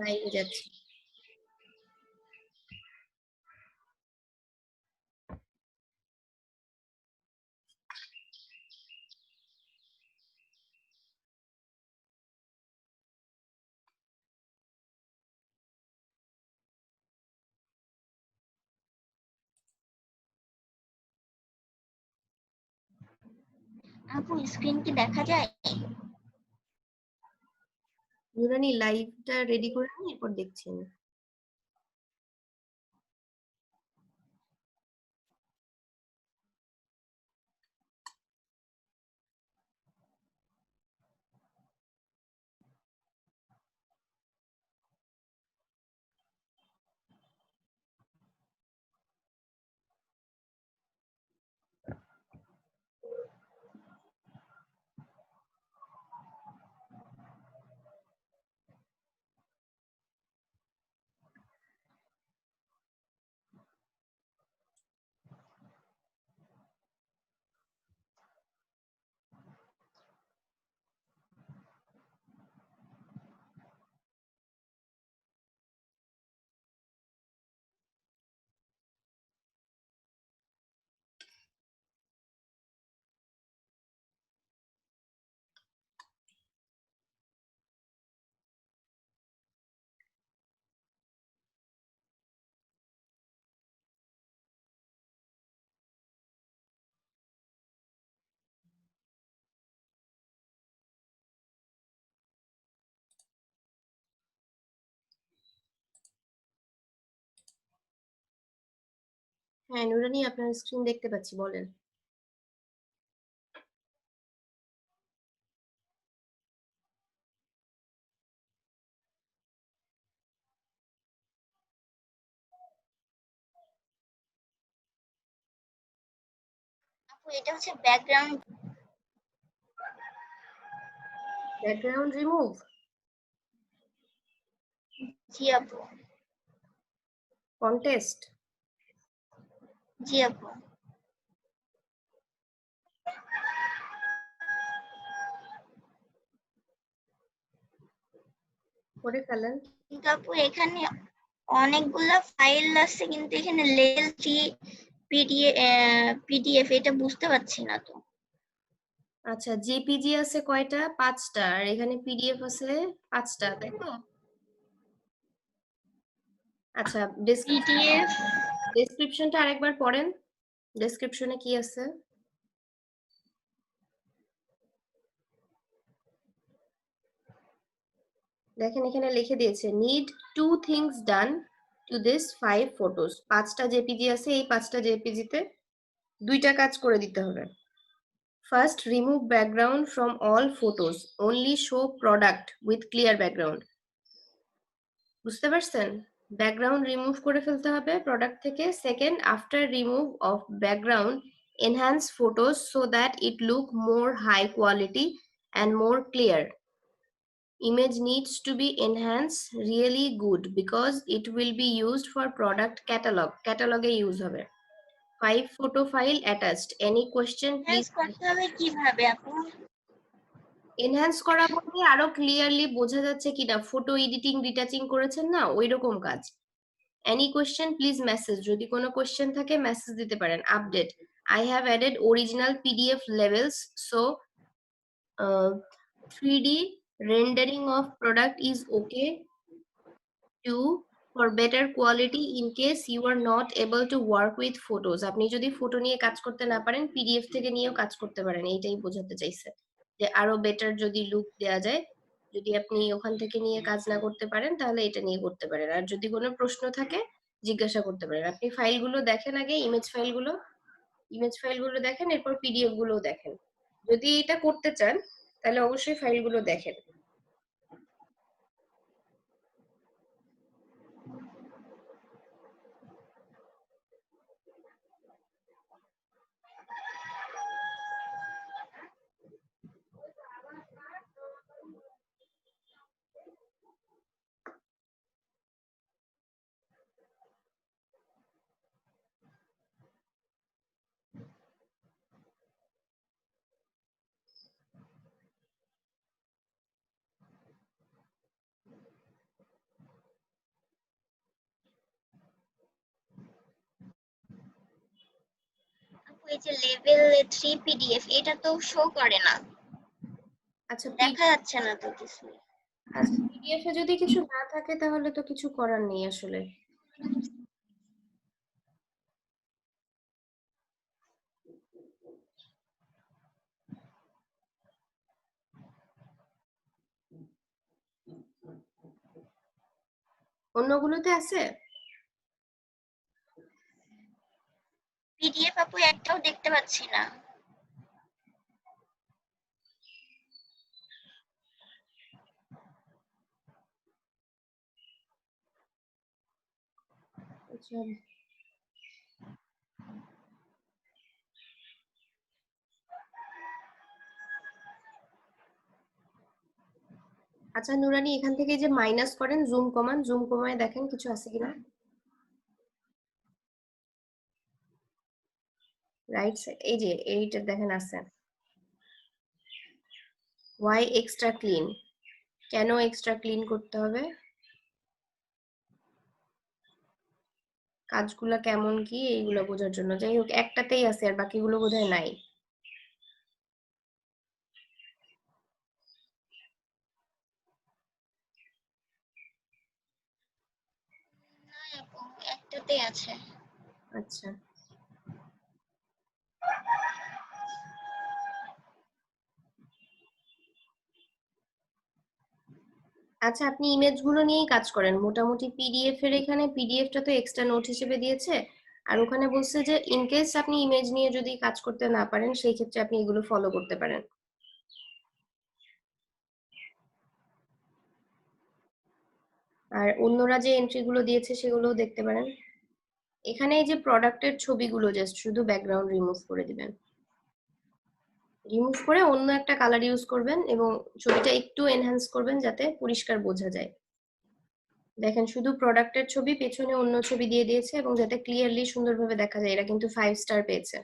লাইভে যাচ্ছি। আপু স্ক্রিন কি দেখা যায়? নুরানি লাইভটা রেডি করে নিই, এরপর দেখছি আমি। হ্যাঁ নুরানি, আপনার স্ক্রিন দেখতে পাচ্ছি, বলেন। আপু এটা হচ্ছে ব্যাকগ্রাউন্ড। Background remove? জি আপু। কন্টেস্ট? জি আপু। করে ফেলেন। কিন্তু আপু এখানে অনেকগুলা ফাইল আছে, কিন্তু এখানে লেভেল 3 পিডিএফ এটা বুঝতে পারছি না তো। আচ্ছা, জেপিজি আছে কয়টা? 5টা। আর এখানে পিডিএফ আছে 5টা, তাই তো? আচ্ছা, পিডিএফ ডেসক্রিপশনটা আরেকবার পড়েন। ডেসক্রিপশনে কি আছে? দেখেন এখানে লিখে দিয়েছে, need 2 things done to this 5 photos. 5টা জেপিজি আছে, এই 5টা জেপিজিতে 2টা কাজ করে দিতে হবে। First, remove background from all photos, only show product with clear background. বুঝতে পারছেন? ব্যাকগ্রাউন্ড রিমুভ করে ফেলতে হবে প্রোডাক্ট থেকে। Second, after remove of background, enhance photos so that it look more high quality and more clear. Image needs to be enhanced really good because it will be used for product catalog. Catalog A use হবে। 5 photo file attached. Any question please? করতে হবে কিভাবে আপু? Enhance করা বলতে আরো clearly বোঝা যাচ্ছে কিনা, ফটো এডিটিং রিটাচিং করেছেন না, ওই রকম কাজ। এনি কোয়েশ্চেন প্লিজ মেসেজ, যদি কোনো কোয়েশ্চেন থাকে মেসেজ দিতে পারেন। Update, I have added original PDF levels, so 3D rendering of product is okay to for better quality in case you are not able to work with photos. আপনি যদি photo নিয়ে কাজ করতে না পারেন, পিডিএফ থেকে নিয়েও কাজ করতে পারেন, এইটাই বোঝাতে চাইছে যে আরো বেটার যদি লুক দেয়া যায়। যদি আপনি ওখান থেকে নিয়ে কাজ না করতে পারেন তাহলে এটা নিয়ে করতে পারেন। আর যদি কোনো প্রশ্ন থাকে জিজ্ঞাসা করতে পারেন। আপনি ফাইলগুলো দেখেন আগে, ইমেজ ফাইলগুলো দেখেন, এরপর পিডিএফ গুলোও দেখেন। যদি এটা করতে চান তাহলে অবশ্যই ফাইলগুলো দেখেন। এই যে লেভেল 3 পিডিএফ এটা তো শো করে না, আচ্ছা দেখা যাচ্ছে না তো কিছু। আচ্ছা পিডিএফ এ যদি কিছু না থাকে তাহলে তো কিছু করার নেই আসলে। অন্যগুলোতে আছে? পিডিএফ আপু একটাও দেখতে পাচ্ছি না। আচ্ছা আচ্ছা নুরানি, এখান থেকে যে মাইনাস করেন, জুম কমান, জুম কমায় দেখেন কিছু আছে কিনা। রাইট সাইড, এই যে এইটা দেখেন আছে। ওয়াই এক্সট্রা ক্লিন, কেন এক্সট্রা ক্লিন করতে হবে, কাজগুলা কেমন কি এইগুলো বোঝার জন্য। যাই হোক, একটাতেই আছে আর বাকিগুলো বোধহয় নাই। না আপু, একটাতেই আছে। আচ্ছা আচ্ছা, আপনি ইমেজগুলো নিয়েই কাজ করেন মোটামুটি। পিডিএফ এর এখানে পিডিএফটা তো এক্সট্রা নোট হিসেবে দিয়েছে, আর ওখানে বলছে যে ইন কেস আপনি ইমেজ নিয়ে যদি কাজ করতে না পারেন সেই ক্ষেত্রে আপনি এগুলো ফলো করতে পারেন। আর অন্যরা যে এন্ট্রিগুলো দিয়েছে সেগুলোও দেখতে পারেন। এখানে এই যে প্রোডাক্টের ছবিগুলো জাস্ট শুধু ব্যাকগ্রাউন্ড রিমুভ করে দিবেন, রিমুভ করে অন্য একটা কালার ইউজ করবেন এবং ছবিটা একটু এনহ্যান্স করবেন যাতে পরিষ্কার বোঝা যায়। দেখেন শুধু প্রোডাক্টের ছবি, পেছনে অন্য ছবি দিয়ে দিয়েছে এবং যাতে ক্লিয়ারলি সুন্দরভাবে দেখা যায়। এটা কিন্তু 5 স্টার পেয়েছে।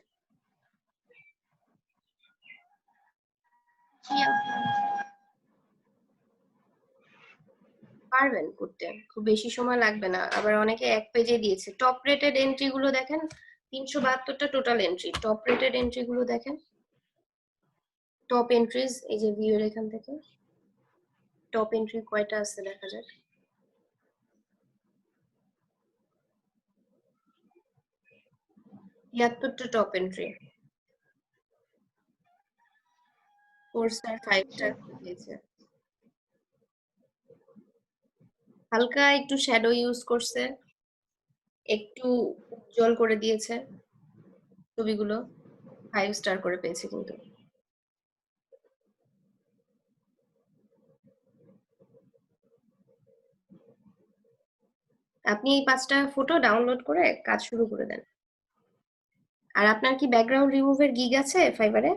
জি আপু। পারবেন করতে, খুব বেশি সময় লাগবে না। আবার অনেকে এক পেজে দিয়েছে। টপ রেটেড এন্ট্রি গুলো দেখেন, 372টা total entry. Top rated entry গুলো দেখেন, টপ এন্ট্রিজ, এই যে ভিউ এর এখান থেকে টপ এন্ট্রি কয়টা আছে দেখা যাক। 73টা টপ এন্ট্রি, 4 স্টার 5 স্টার দিয়েছে। হালকা একটু শ্যাডো ইউজ করছে, একটু উজ্জ্বল করে দিয়েছে ছবিগুলো, 5 স্টার করে পেয়েছে কিন্তু। আপনি এই 5টা ফটো ডাউনলোড করে কাজ শুরু করে দেন। আর আপনার কি ব্যাকগ্রাউন্ড রিমুভের গিগ আছে ফাইবারে?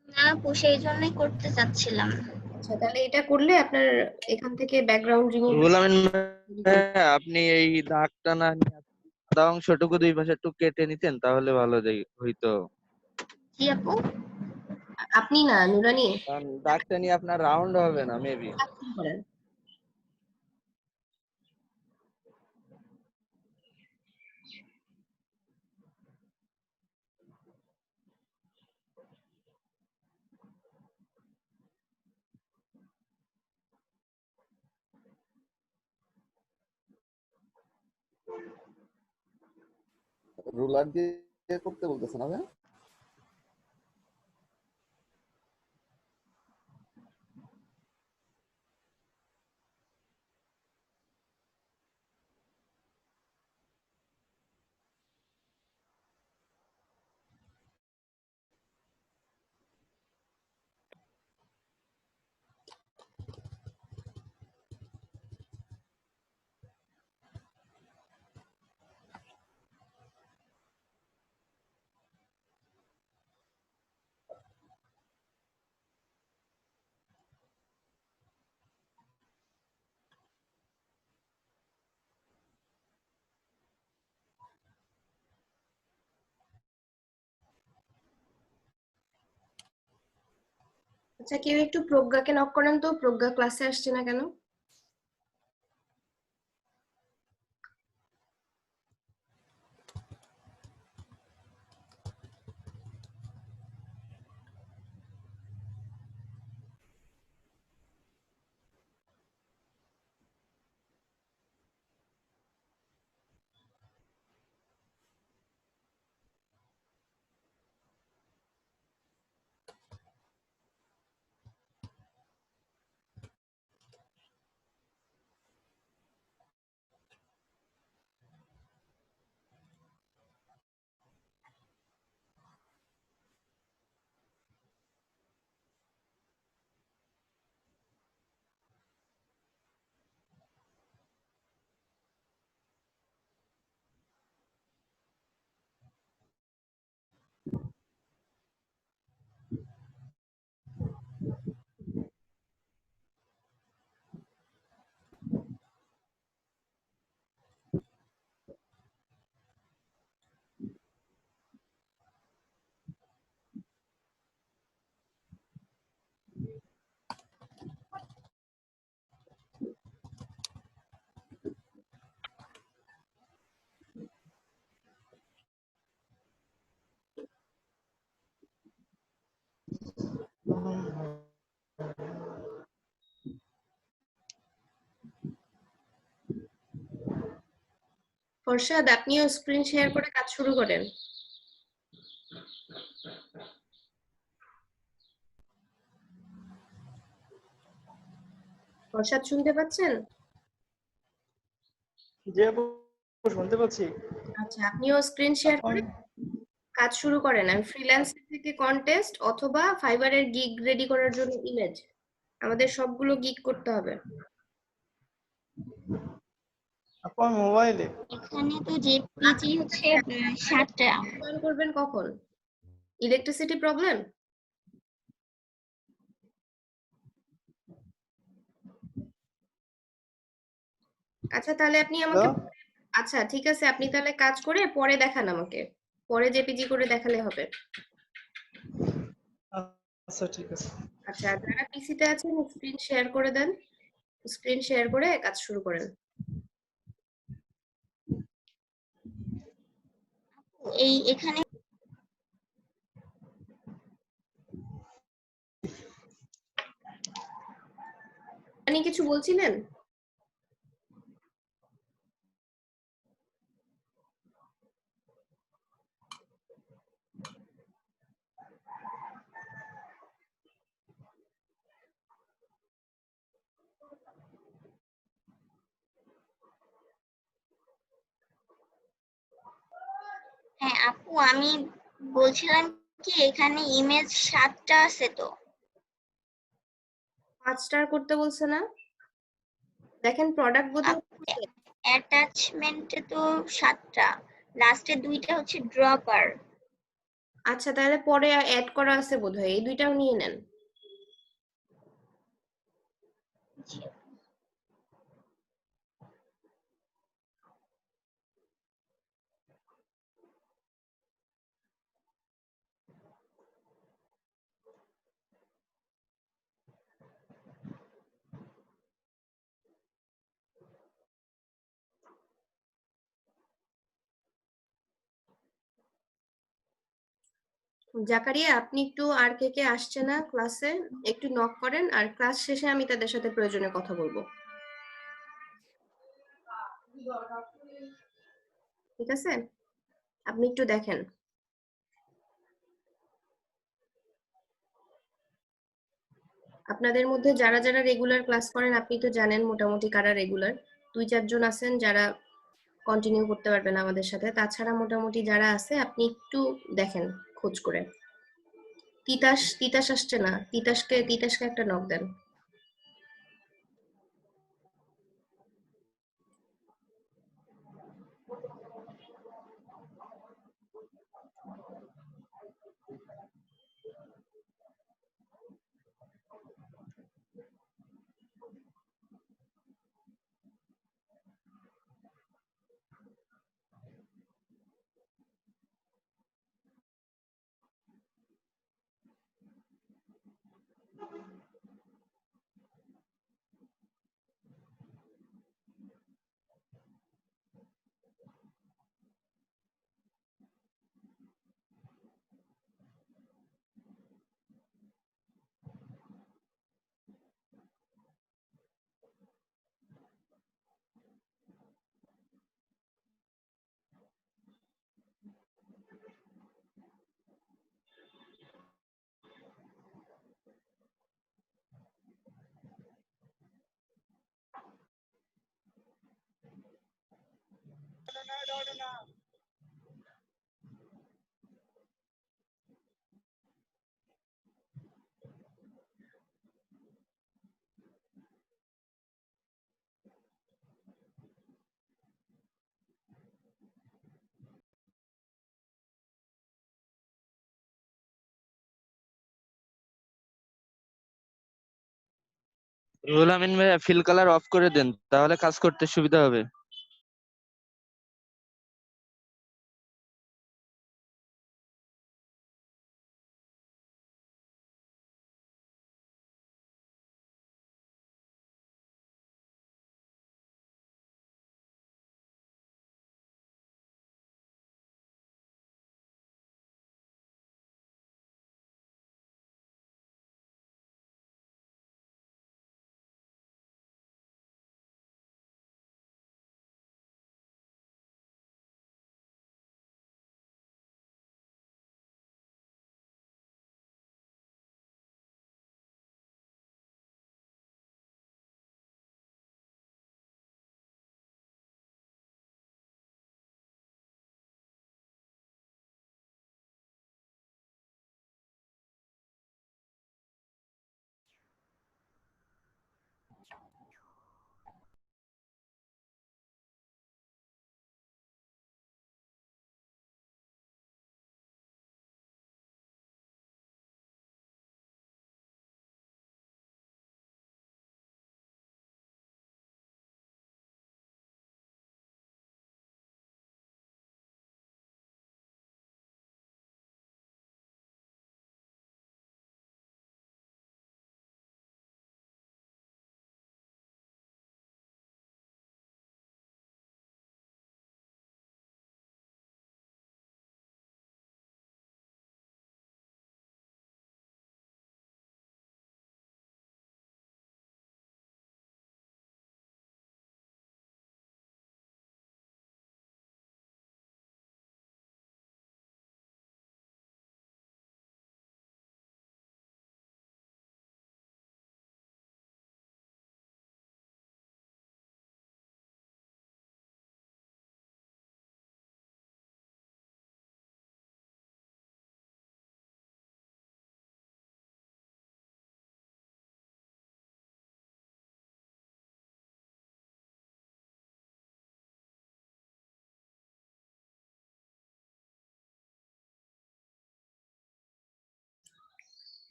না আপু, সেই জন্যই করতে চাচ্ছিলাম। আচ্ছা, তাহলে এটা করলে আপনার এখান থেকে ব্যাকগ্রাউন্ড রিমুভ। রুহুল আমিন, আপনি এই দাগটা না নিয়ে সাদা অংশটুকু দুই পাশে একটু কেটে নিতেন তাহলে ভালো হইতো। জি আপু। আপনি না, নুরানি কারণ দাগটা নিয়ে আপনার রাউন্ড হবে না মেবি। কাজ শুরু করেন। রুলার দিয়ে করতে বলতেছে না ভাই? আচ্ছা, কেউ একটু প্রজ্ঞাকে নক করেন তো, প্রজ্ঞা ক্লাসে আসছে না কেন? ফরশাদ, আপনিও স্ক্রিন শেয়ার করে কাজ শুরু করেন। ফরশাদ, শুনতে পাচ্ছেন? জি আপু, শুনতে পাচ্ছি। আচ্ছা, আপনিও স্ক্রিন শেয়ার করে কাজ শুরু করেন। আমি ফ্রিল্যান্সার থেকে কন্টেস্ট অথবা ফাইবারের গিগ রেডি করার জন্য ইমেজ, আমাদের সবগুলো গিগ করতে হবে। আপু আমি মোবাইলে। এখানে তো জেপিজি হচ্ছে 7টা। জয়েন করবেন কখন? Electricity problem? আচ্ছা, তাহলে আপনি আমাকে আচ্ছা ঠিক আছে, আপনি তাহলে কাজ করে পরে দেখান আমাকে, পরে জেপিজি করে দেখালে হবে। আচ্ছা ঠিক আছে। আচ্ছা, যারা পিসিতে আছেন স্ক্রিন শেয়ার করে দেন, স্ক্রিন শেয়ার করে কাজ শুরু করেন। এখানে আপনি কিছু বলছিলেন? হ্যাঁ আপু, আমি বলছিলাম কি এখানে ইমেজ 7টা আছে তো। 5 স্টার করতে বলছে না? দেখেন প্রোডাক্ট বোধহয় অ্যাটাচমেন্টে তো 7টা, লাস্টে 2টা হচ্ছে ড্রপার। আচ্ছা, তাহলে পরে অ্যাড করা আছে বোধহয়, এই দুইটাও নিয়ে নেন। জাকারিয়া, আপনি একটু, আর কে কে আসছে না ক্লাসে একটু নক করেন, আর ক্লাস শেষে আমি তাদের সাথে প্রয়োজনে কথা বলবো। ঠিক আছে, আপনি একটু দেখেন। আপনাদের মধ্যে যারা যারা রেগুলার ক্লাস করেন আপনি তো জানেন মোটামুটি কারা রেগুলার। 2-4 জন আছেন যারা কন্টিনিউ করতে পারবেন আমাদের সাথে, তাছাড়া মোটামুটি যারা আছে আপনি একটু দেখেন খোঁজ করে। তিতাস তিতাস আসছে না, তিতাসকে একটা নক দেন। রুহুল আমিন ভাইয়া, ফিল কালার অফ করে দেন, তাহলে কাজ করতে সুবিধা হবে।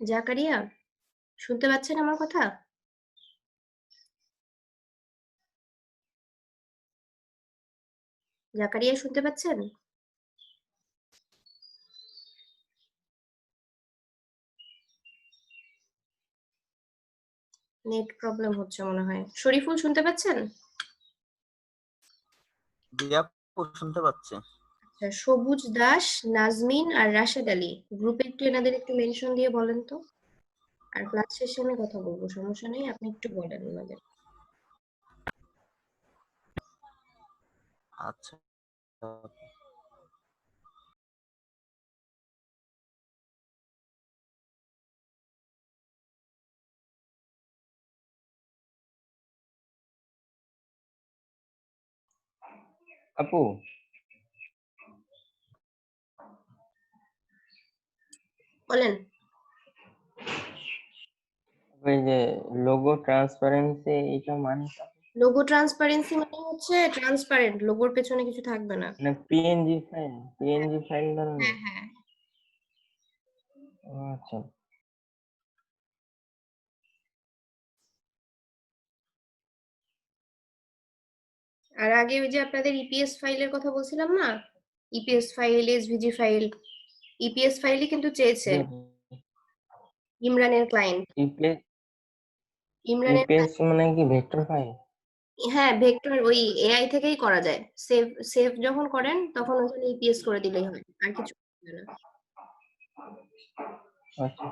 জাকারিয়া, শুনতে পাচ্ছেন আমার কথা? জাকারিয়া, শুনতে পাচ্ছেন? নেট প্রবলেম হচ্ছে মনে হয়। শরীফুল, শুনতে পাচ্ছেন? জি আপু, শুনতে পাচ্ছি। আচ্ছা, সবুজ দাস, নাজমিন আর রাশেদ আলী, গ্রুপে একটু এনাদের একটু মেনশন দিয়ে বলেন তো। আর ক্লাস শেষে আমি কথা বলবো, সমস্যা নেই, আপনি একটু বলেন ওনাদের। আচ্ছা আপু, বলেন। ওই যে লোগো ট্রান্সপারেন্সি এটা মানে লোগো ট্রান্সপারেন্সি মানে হচ্ছে ট্রান্সপারেন্ট, লোগোর পেছনে কিছু থাকবে না। মানে পিএনজি ফাইল ধরনের। হ্যাঁ, হ্যাঁ। ও আচ্ছা। আর আগে ওই যে আপনাদের ইপিএস ফাইলের কথা বলছিলাম না, EPS file, SVG file, EPS ফাইলই কিন্তু চেয়েছে ইমরানের ক্লায়েন্ট। ইপিএস ইমরানের ইপিএস মানে কি ভেক্টর ফাইল? হ্যাঁ, ভেক্টর ওই এআই থেকেই করা যায়। সেভ সেভ যখন করেন তখন ওখানে ইপিএস করে দিলেই হয়, আর কিছু করতে হবে না। আচ্ছা।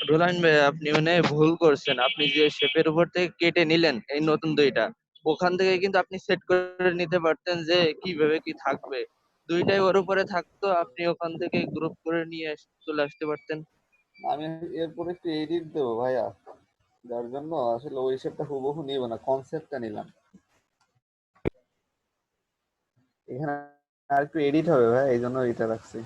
রোলান ভাই, আপনি মানে ভুল করছেন। আপনি যে শেপের উপর থেকে কেটে নিলেন এই নতুন দইটা, ওখান থেকে কিন্তু আপনি সেট করে নিতে পারতেন যে কিভাবে কি থাকবে। দুইটাই ওর উপরে থাকতো, আপনি ওখান থেকে গ্রুপ করে নিয়ে চলে আসতে পারতেন। আমি এরপর একটু এডিট দেবো ভাইয়া, যার জন্য আসলে ওই শেপটা হুবহু নিব না, কনসেপ্টটা নিলাম। এখানে আর একটু এডিট হবে ভাই, এই জন্য এটা রাখছি।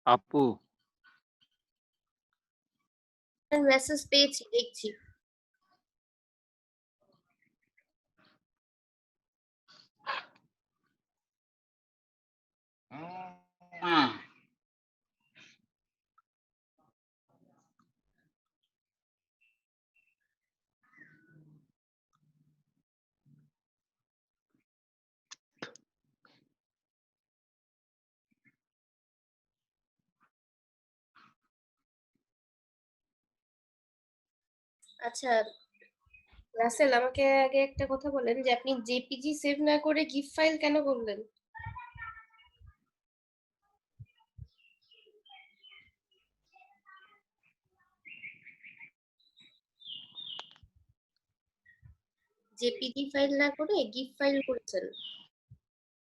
আপু মেসেজ পেয়েছি, দেখছি। আচ্ছা রাসেল, আমাকে আগে একটা কথা বলেন যে আপনি জেপিজি সেভ না করে গিফ ফাইল কেন করলেন? জেপিজি ফাইল না করে গিফ ফাইল করেছেন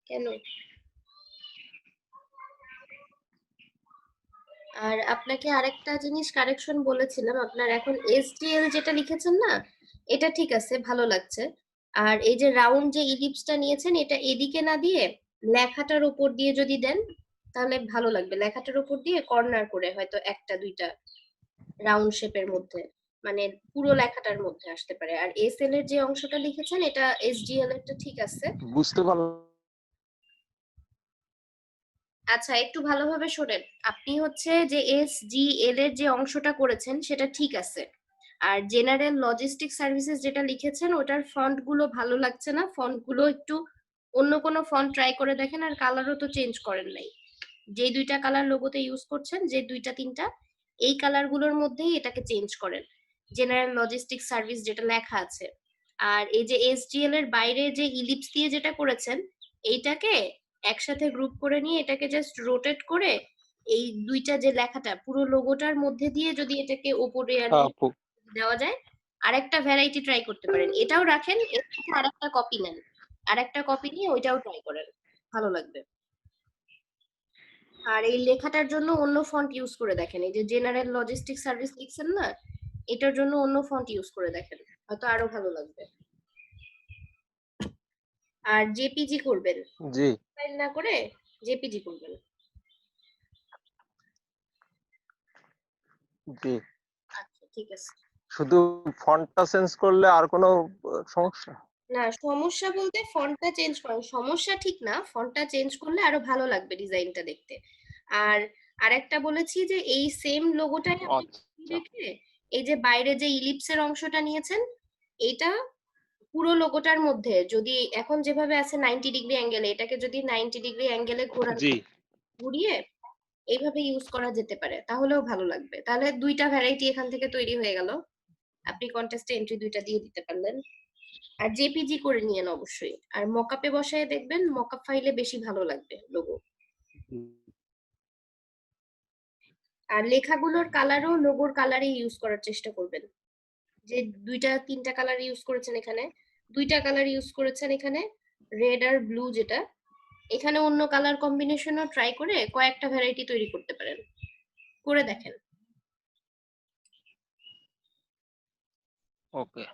কেন? আর আপনাকে আরেকটা জিনিস কারেকশন বলেছিলাম, আপনার এখন এসডিএল যেটা লিখেছেন না, এটা ঠিক আছে, ভালো লাগছে। আর এই যে রাউন্ড যে ইলিপসটা নিয়েছেন, এটা এদিকে না দিয়ে লেখাটার উপর দিয়ে যদি দেন তাহলে ভালো লাগবে। লেখাটার উপর দিয়ে কর্নার করে হয়তো একটা দুইটা রাউন্ড শেপের মধ্যে, মানে পুরো লেখাটার মধ্যে আসতে পারে। আর এসএল এর যে অংশটা লিখেছেন এটা এসডিএল এরটা ঠিক আছে। বুঝতে পারলাম। আচ্ছা একটু ভালোভাবে শোনেন, আপনি হচ্ছে যে এসজিএল এর যে অংশটা করেছেন সেটা ঠিক আছে। আর জেনারেল লজিস্টিক সার্ভিসেস যেটা লিখেছেন ওটার ফন্ট গুলো ভালো লাগছে না, ফন্ট গুলো একটু অন্য কোনো ফন্ট ট্রাই করে দেখেন। আর কালারও তো চেঞ্জ করেন নাই, যে দুইটা কালার লোগোতে ইউজ করছেন, যে দুইটা তিনটা, এই কালার গুলোর মধ্যেই এটাকে চেঞ্জ করেন, জেনারেল লজিস্টিক সার্ভিস যেটা লেখা আছে। আর এই যে এসজিএল এর বাইরে যে ইলিপস দিয়ে যেটা করেছেন, এইটাকে একসাথে গ্রুপ করে নিয়ে এটাকে জাস্ট রোটেট করে এই দুইটা যে লেখাটা পুরো লোগোটার মধ্যে দিয়ে যদি এটাকে ওপরে আর নিচে আপু দেওয়া যায়, আরেকটা ভ্যারাইটি ট্রাই করতে পারেন। এটাও রাখেন, এর থেকে আরেকটা কপি নেন, আরেকটা কপি নিয়ে ওইটাও ট্রাই করেন, ভালো লাগবে। আর এই লেখাটার জন্য অন্য ফন্ট ইউজ করে দেখেন, এই যে জেনারেল লজিস্টিক সার্ভিস লিখছেন না, এটার জন্য অন্য ফন্ট ইউজ করে দেখেন, হয়তো আরো ভালো লাগবে। আর জেপিজি করবেন, জি ফাইল না করে জেপিজি করবেন। জি আচ্ছা ঠিক আছে। শুধু ফন্টটা চেঞ্জ করলে আর কোনো সমস্যা? না সমস্যা বলতে ফন্টটা চেঞ্জ করেন, সমস্যা ঠিক না, ফন্টটা চেঞ্জ করলে আরো ভালো লাগবে ডিজাইনটা দেখতে। আর আরেকটা বলেছি যে এই সেম লোগোটাই আপনি আচ্ছা রেখে এই যে বাইরে যে ইলিপসের অংশটা নিয়েছেন, এটা পুরো লোগোটার মধ্যে যদি এখন যেভাবে আছে 90 ডিগ্রি অ্যাঙ্গেলে, এটাকে যদি 90 ডিগ্রি অ্যাঙ্গেলে জি ঘুরিয়ে এইভাবে ইউজ করা যেতে পারে, তাহলেও ভালো লাগবে। তাহলে দুইটা ভ্যারাইটি এখান থেকে তৈরি হয়ে গেল, আপনি কন্টেস্টে এন্ট্রি দুইটা দিয়ে দিতে পারলেন। আর জেপিজি করে নিয়েন অবশ্যই, আর মকআপে বসায় দেখবেন, মকআপ ফাইলে বেশি ভালো লাগবে লোগো। আর লেখাগুলোর কালারও লোগোর কালারে ইউজ করার চেষ্টা করবেন। যে দুইটা তিনটা কালার ইউজ করেছেন এখানে, দুইটা কালার ইউজ করেছেন এখানে, রেড আর ব্লু যেটা, এখানে অন্য কালার কম্বিনেশনও ট্রাই করে কয়েকটা ভ্যারাইটি তৈরি করতে পারেন, করে দেখেন। ওকে।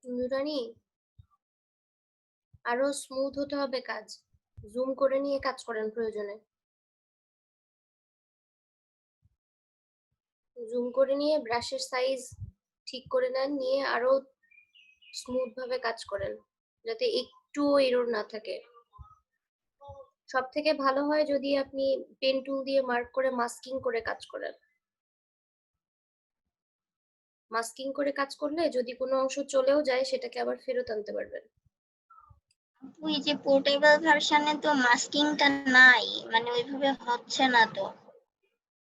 নুরানি, আরো স্মুথ হতে হবে কাজ। জুম করে নিয়ে কাজ করেন প্রয়োজনে। জুম করে নিয়ে ব্রাশের সাইজ ঠিক করে নেন, নিয়ে আরো স্মুথ ভাবে কাজ করেন, যাতে একটু এরর না থাকে। সব থেকে ভালো হয় যদি আপনি পেন টুল দিয়ে মার্ক করে মাস্কিং করে কাজ করেন। মাস্কিং করে কাজ করলে যদি কোনো অংশ চলেও যায় সেটাকে আবার ফেরত আনতে পারবেন। আপু এই যে পোর্টেবল ভার্সনে তো মাস্কিংটা নাই, মানে ওইভাবে হচ্ছে না তো।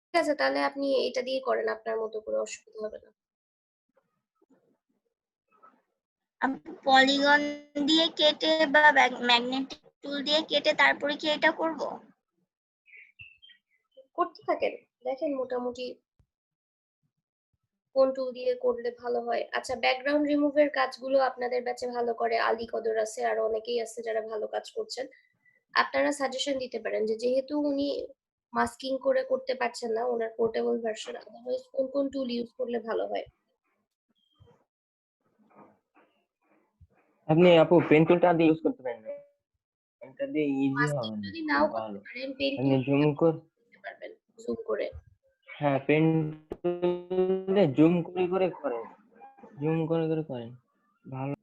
ঠিক আছে, তাহলে আপনি এটা দিয়ে করেন, আপনার মতো করে, অসুবিধা হবে না। আপু পলিগন দিয়ে কেটে বা ম্যাগনেটিক টুল দিয়ে কেটে তারপরে কি এটা করব? করতে থাকেন, দেখেন মোটামুটি কোন টুল দিয়ে করলে ভালো হয়। আচ্ছা, ব্যাকগ্রাউন্ড রিমুভের কাজগুলো আপনাদের ব্যাচে ভালো করে আলী কদর আছে, আর অনেকেই আছে যারা ভালো কাজ করছেন। আপনারা সাজেশন দিতে পারেন যে যেহেতু উনি মাস্কিং করে করতে পারছেন না ওনার পোর্টেবল ভার্সন, আদারওয়াইজ কোন কোন টুল ইউজ করলে ভালো হয়। আপনি আপু পেন টুলটা দিয়ে ইউজ করতে পারেন না, এটা দিয়ে ইজি মাস্কিং হবে না, যদি নাও ভালো। করতে পারেন, পেন আপনি টুল জুম করে, করতে পারবেন জুম করে। হ্যাঁ পেন টুলে জুম করে করে করেন, জুম করে করে করেন, ভালো।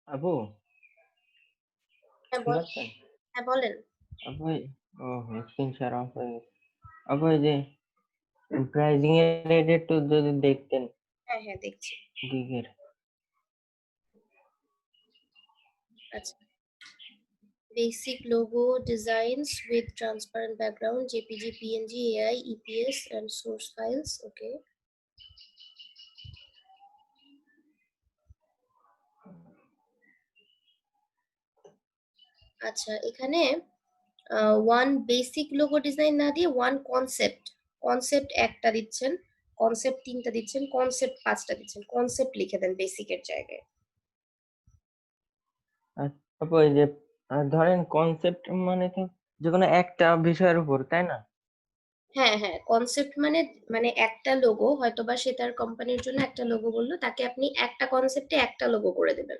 আপু হ্যাঁ শুনতে পাচ্ছেন? হ্যাঁ বলেন। আপু ও স্ক্রিন শেয়ার অফ হয়ে গেছে। আপু এই যে প্রাইজিং এর একটু যদি দেখতেন হ্যাঁ হ্যাঁ দেখছি। দিকের। আচ্ছা, basic logo designs with transparent background, JPG, PNG, AI, EPS and source files. Okay. আচ্ছা, এখানে ওয়ান বেসিক লোগো ডিজাইন না দিয়ে ওয়ান কনসেপ্ট একটা দিচ্ছেন, কনসেপ্ট 3টা দিচ্ছেন, কনসেপ্ট 5টা দিচ্ছেন। কনসেপ্ট লিখে দেন বেসিকের জায়গায়। আপু এই যে ধরেন কনসেপ্ট মানে তো যে কোনো একটা বিষয়ের উপর, তাই না? হ্যাঁ হ্যাঁ, কনসেপ্ট মানে মানে একটা লোগো, হয়তোবা সে তার কোম্পানির জন্য একটা লোগো বললো, তাকে আপনি একটা কনসেপ্টে একটা লোগো করে দেবেন।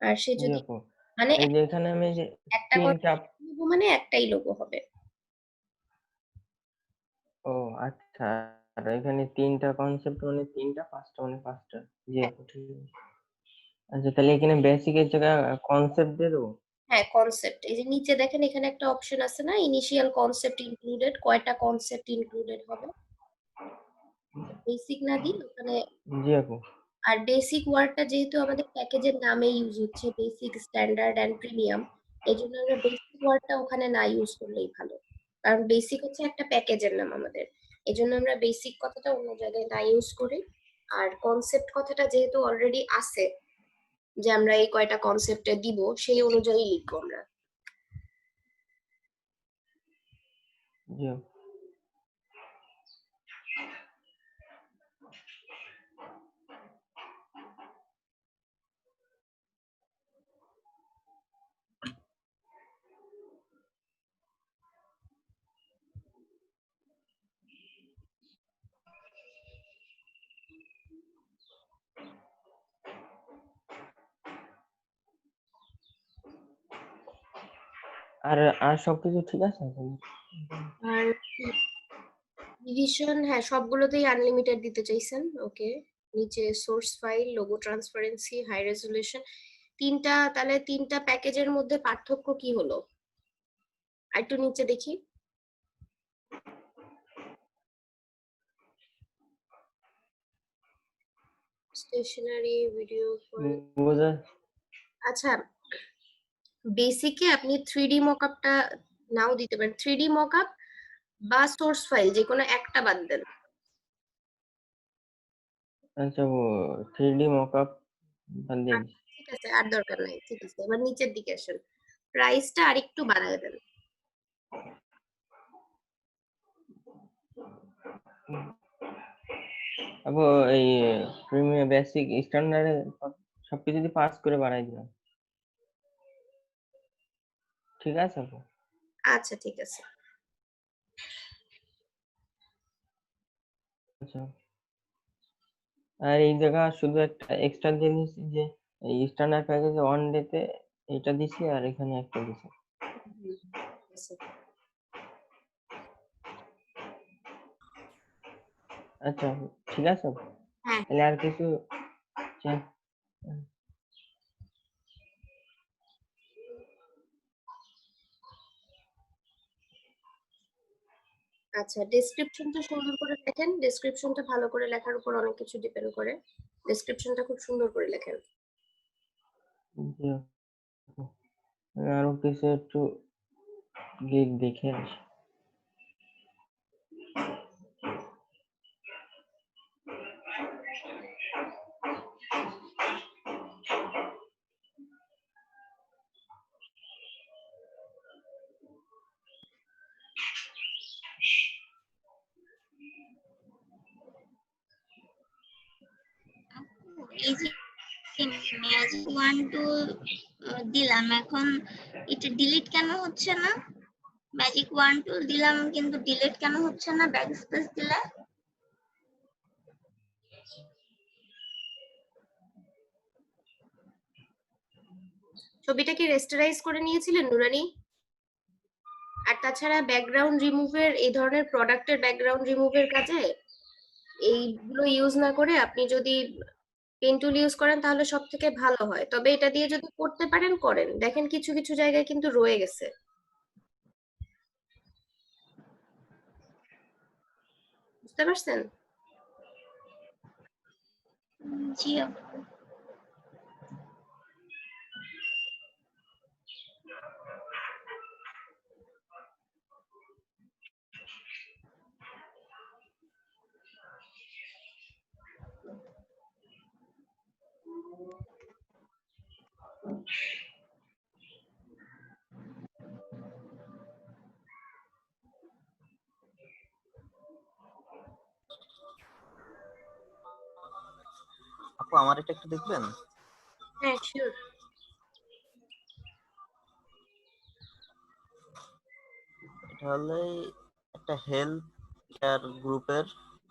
আর সে জি যদি আপু, মানে এই যে এখানে আমি যে একটা তিনটা লোগো মানে একটাই লোগো হবে। ও আচ্ছা, আর এখানে তিনটা কনসেপ্ট মানে তিনটা, পাঁচটা মানে পাঁচটা। জি আপু ঠিক আছে। আচ্ছা তাহলে এখানে বেসিকের জায়গায় কনসেপ্ট দিয়ে দেবো। হ্যাঁ কনসেপ্ট, এই যে নিচে দেখেন এখানে একটা অপশন আছে না, ইনিশিয়াল কনসেপ্ট ইনক্লুডেড, কয়টা কনসেপ্ট ইনক্লুডেড হবে। বেসিক না দিই ওখানে। জি আপু। আর বেসিক ওয়ার্ডটা যেহেতু আমাদের প্যাকেজের নামে ইউজ হচ্ছে, বেসিক, স্ট্যান্ডার্ড এন্ড প্রিমিয়াম, এই জন্য আমরা বেসিক ওয়ার্ডটা ওখানে না ইউজ করলেই ভালো। কারণ বেসিক হচ্ছে একটা প্যাকেজের নাম আমাদের, এই জন্য আমরা বেসিক কথাটা অন্য জায়গায় না ইউজ করি। আর কনসেপ্ট কথাটা যেহেতু অলরেডি আছে যে আমরা এই কয়টা কনসেপ্টে দিব, সেই অনুযায়ী লিখবো আমরা। জি আপু। আর আর সবকিছু ঠিক আছে? আর ডিভিশন, হ্যাঁ সবগুলোতেই আনলিমিটেড দিতে চাইছেন। ওকে, নিচে source file, logo transparency, high resolution, তিনটা, তাহলে তিনটা প্যাকেজের মধ্যে পার্থক্য কি হলো আর একটু নিচে দেখি। স্টেশনারি, ভিডিও, বোঝা আচ্ছা বেসিকে আপনি 3D মকআপটা নাও দিতে পারেন, 3D মকআপ বা সোর্স ফাইল যে কোনো একটা বাদ দেন। আচ্ছা ও 3D মকআপ বাদ দিয়ে দিচ্ছি। ঠিক আছে, আর দরকার নাই, ঠিক আছে। এবার নিচের দিকে আসেন, প্রাইসটা আরেকটু বাড়ায় দেন। আপু এই প্রিমিয়াম, বেসিক, স্ট্যান্ডার্ড সবকিছু যদি পাস করে বাড়াই দিলাম, ঠিক আছে আপু? আচ্ছা ঠিক আছে। আচ্ছা, আর এই জায়গা শুধু একটা এক্সট্রা জিনিস যে এই স্ট্যান্ডার্ড প্যাকেজে ওয়ান ডেতে এটা দিছি আর এখানে একটা দিছি। আচ্ছা ঠিক আছে আপু। হ্যাঁ তাহলে আর কিছু চা- আচ্ছা, ডেসক্রিপশনটা সুন্দর করে লেখেন, ডেসক্রিপশনটা ভালো করে লেখার উপর অনেক কিছু ডিপেন্ড করে, ডেসক্রিপশনটা খুব সুন্দর করে লেখেন। জি আপু। আরো কিছু একটু দেখে আসি। এই যে ম্যাজিক 1 2 দিলাম, এখন এটা ডিলিট কেন হচ্ছে না? ম্যাজিক 1 2 দিলাম কিন্তু ডিলিট কেন হচ্ছে না ব্যাক স্পেস দিলে? ছবিটা কি রেস্টারাইজ করে নিয়েছিলেন নুরানি? আর তাছাড়া ব্যাকগ্রাউন্ড রিমুভের, এই ধরনের প্রোডাক্টের ব্যাকগ্রাউন্ড রিমুভের কাজে এইগুলো ইউজ না করে আপনি যদি পেন টুল ইউজ করেন তাহলে সব থেকে ভালো হয়। তবে এটা দিয়ে যদি করতে পারেন করেন, দেখেন কিছু কিছু জায়গায় কিন্তু রয়ে গেছে। বুঝতে পারছেন? জি আপু। আপু আমার এটা একটু দেখবেন? হ্যাঁ, শিওর। এটা হলে একটা হেলথ কেয়ার গ্রুপের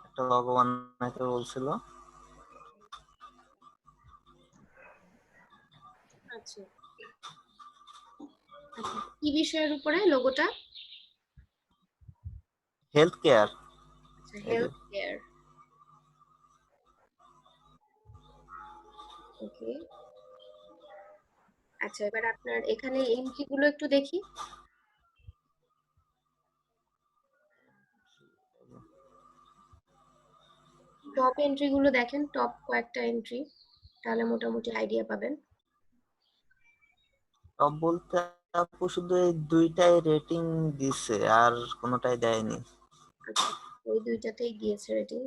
একটা লোগো বানাইতে বলছিল। আচ্ছা, আচ্ছা, কি বিষয়ের উপরে লোগোটা? Health care. আচ্ছা, হেলথ কেয়ার। ওকে। আচ্ছা, এবার আপনার এখানে এন্ট্রি গুলো একটু দেখি। টপ এন্ট্রি গুলো দেখেন, টপ কয়েকটা এন্ট্রি, তাহলে মোটামুটি আইডিয়া পাবেন। টপ বলতে আপু শুধু এই দুইটাই রেটিং দিছে, আর কোনোটাই দেয়নি। আচ্ছা, ওই দুইটাতেই দিয়েছে রেটিং।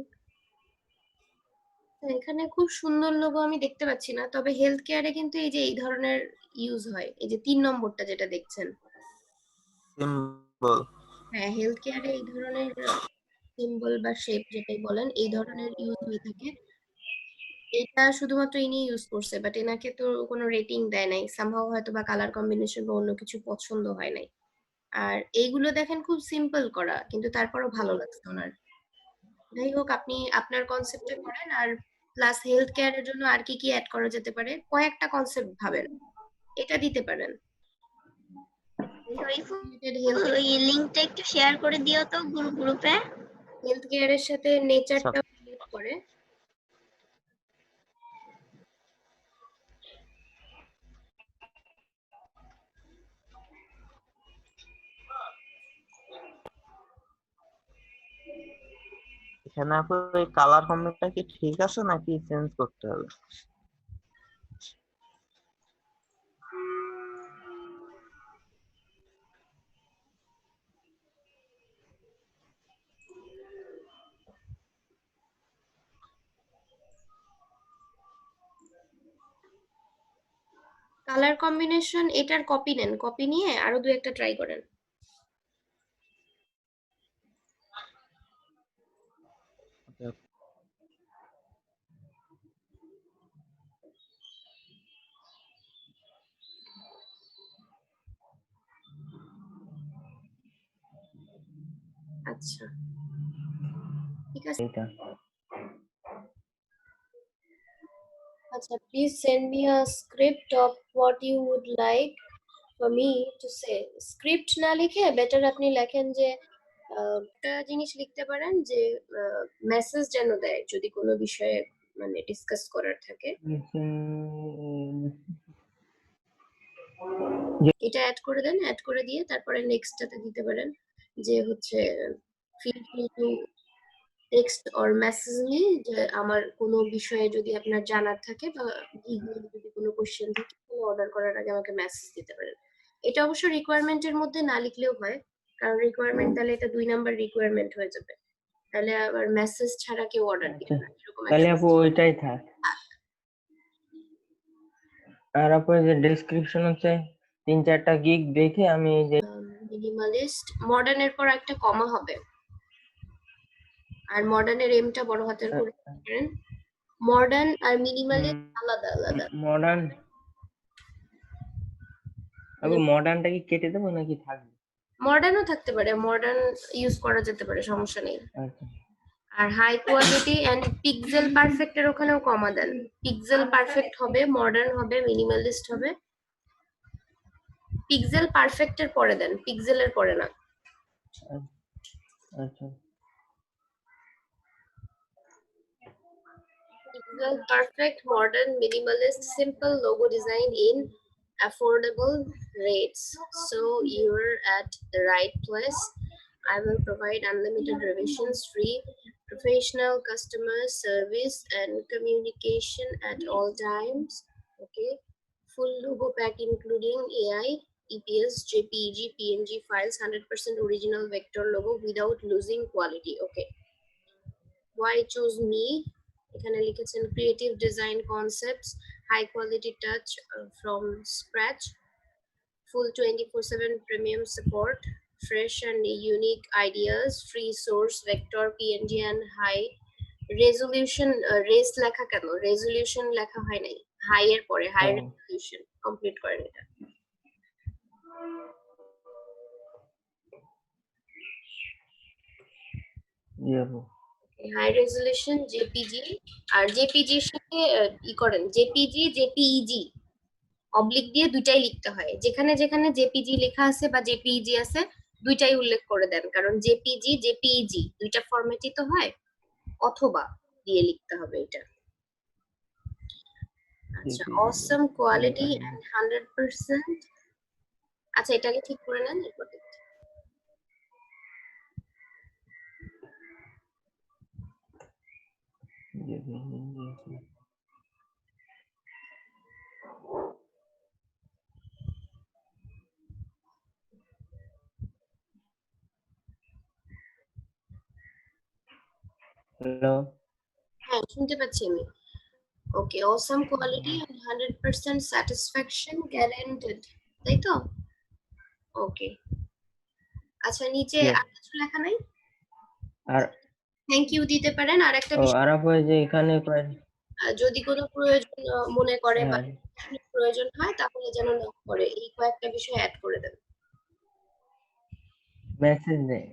এখানে খুব সুন্দর লোগো আমি দেখতে পাচ্ছি না, তবে হেলথ কেয়ারে কিন্তু এই যে এই ধরনের ইউজ হয়, এই যে 3 নম্বরটা যেটা দেখছেন। সিম্বল। হ্যাঁ, হেলথ কেয়ারে এই ধরনের সিম্বল বা শেপ যেটাই বলেন, এই ধরনের ইউজ হয়ে থাকে। এটা শুধুমাত্র ইনি ইউজ করছে, বাট এনাকে তো কোনো রেটিং দেয় নাই, সামহাও হয়তো বা কালার কম্বিনেশন বা অন্য কিছু পছন্দ হয় নাই। আর এইগুলো দেখেন খুব সিম্পল করা, কিন্তু তারপরও ভালো লাগছে ওনার। যাই হোক, আপনি আপনার কনসেপ্টে করেন। আর প্লাস হেলথ কেয়ারের জন্য আর কি কি অ্যাড করা যেতে পারে, কয়েকটা কনসেপ্ট ভাবেন, এটা দিতে পারেন। শরীফুল, হেলথ ওই লিংকটা একটু শেয়ার করে দিও তো গ্রুপে। কেয়ারের সাথে নেচারটা রিলেট করে। এখানে আপু এই কালার কম্বিনেশনটা কি ঠিক আছে নাকি চেঞ্জ করতে হবে? কালার কম্বিনেশন এটার কপি নেন, কপি নিয়ে আরো দু একটা ট্রাই করেন। আচ্ছা, ঠিক আছে। এটা আচ্ছা, please send me a script of what you would like for me to say. Script না লিখে বেটার আপনি লেখেন যে একটা জিনিস লিখতে পারেন যে মেসেজ যেন দেয় যদি কোনো বিষয়ে মানে ডিসকাস করার থাকে। এটা অ্যাড করে দেন, অ্যাড করে দিয়ে তারপরে নেক্সটটাতে দিতে পারেন যে হচ্ছে feel free to text or message me, যে আমার কোনো বিষয়ে যদি আপনার জানার থাকে বা যদি কোনো কোশ্চেন থাকে তাহলে অর্ডার করার আগে আমাকে মেসেজ দিতে পারেন। এটা অবশ্য রিকোয়ারমেন্টের মধ্যে না লিখলেও হয়, কারণ রিকোয়ারমেন্ট তাহলে এটা 2 নাম্বার রিকোয়ারমেন্ট হয়ে যাবে, তাহলে আবার মেসেজ ছাড়া কেউ অর্ডার দিবে না, এরকম তাহলে একটা আপু ওইটাই থাক। আর আপু এই যে ডেসক্রিপশন হচ্ছে 3-4টা গিগ দেখে আমি এই যে মিনিমালিস্ট মডার্নের পর একটা কমা হবে, আর মডার্নের এমটা বড় হাতের করে দিবেন। মডার্ন আর মিনিমালিস্ট আলাদা আলাদা। মডার্ন, আপু মডার্নটা কি কেটে দেবো নাকি থাকবে? মডার্নও থাকতে পারে, মডার্ন ইউজ করা যেতে পারে, সমস্যা নেই। আচ্ছা, আর high quality and pixel perfect এর ওখানেও কমা দেন। পিক্সেল পারফেক্ট হবে, মডার্ন হবে, মিনিমালিস্ট হবে। পিক্সেল পারফেক্ট এর পরে দেন, পিক্সেলের পরে না। আচ্ছা। Well, perfect, modern, minimalist, simple logo design in affordable rates. So you're at the right place. I will provide unlimited revisions, free professional customer service and communication at all times. Okay. Full logo pack including AI, EPS, JPEG, PNG files, 100% original vector logo without losing quality. Okay. Why choose me? এখানে লিখেছেন creative design concepts, high quality touch from scratch, full 24/7 premium support, fresh and unique ideas, free source vector PNG and high resolution. Race লেখা কেন? Resolution লেখা হয় নাই, high এর পরে high ও resolution complete করেন এটা। জি আপু। হাই রেজলিউশন জেপিজি, আর জেপিজি এর সাথে ই করেন জেপিজি জেপিইজি অবলিক দিয়ে দুইটাই লিখতে হয়। যেখানে যেখানে জেপিজি লেখা আছে বা জেপিইজি আছে দুইটাই উল্লেখ করে দেন, কারণ জেপিজি জেপিইজি দুইটা ফরম্যাটই তো হয়, অথবা দিয়ে লিখতে হবে এটা। আচ্ছা, অসম কোয়ালিটি এন্ড 100%। আচ্ছা, এটাকে ঠিক করে নেন এরপর দেখি। হ্যালো। হ্যাঁ, শুনতে পাচ্ছি আমি। ওকে, অসম কোয়ালিটি এন্ড 100% স্যাটিসফ্যাকশন গ্যারান্টেড, তাই তো? ওকে। আচ্ছা, নিচে জি আপু। আর কিছু লেখা নাই? আর থ্যাংক ইউ দিতে পারেন। আর একটা ও বিষয়, আর আপু এই যে এখানে যদি কোনো প্রয়োজন মনে করে বা হ্যাঁ প্রয়োজন হয় তাহলে যেন নক করে, এই কয়েকটা বিষয় অ্যাড করে দেন। মেসেজ নেই।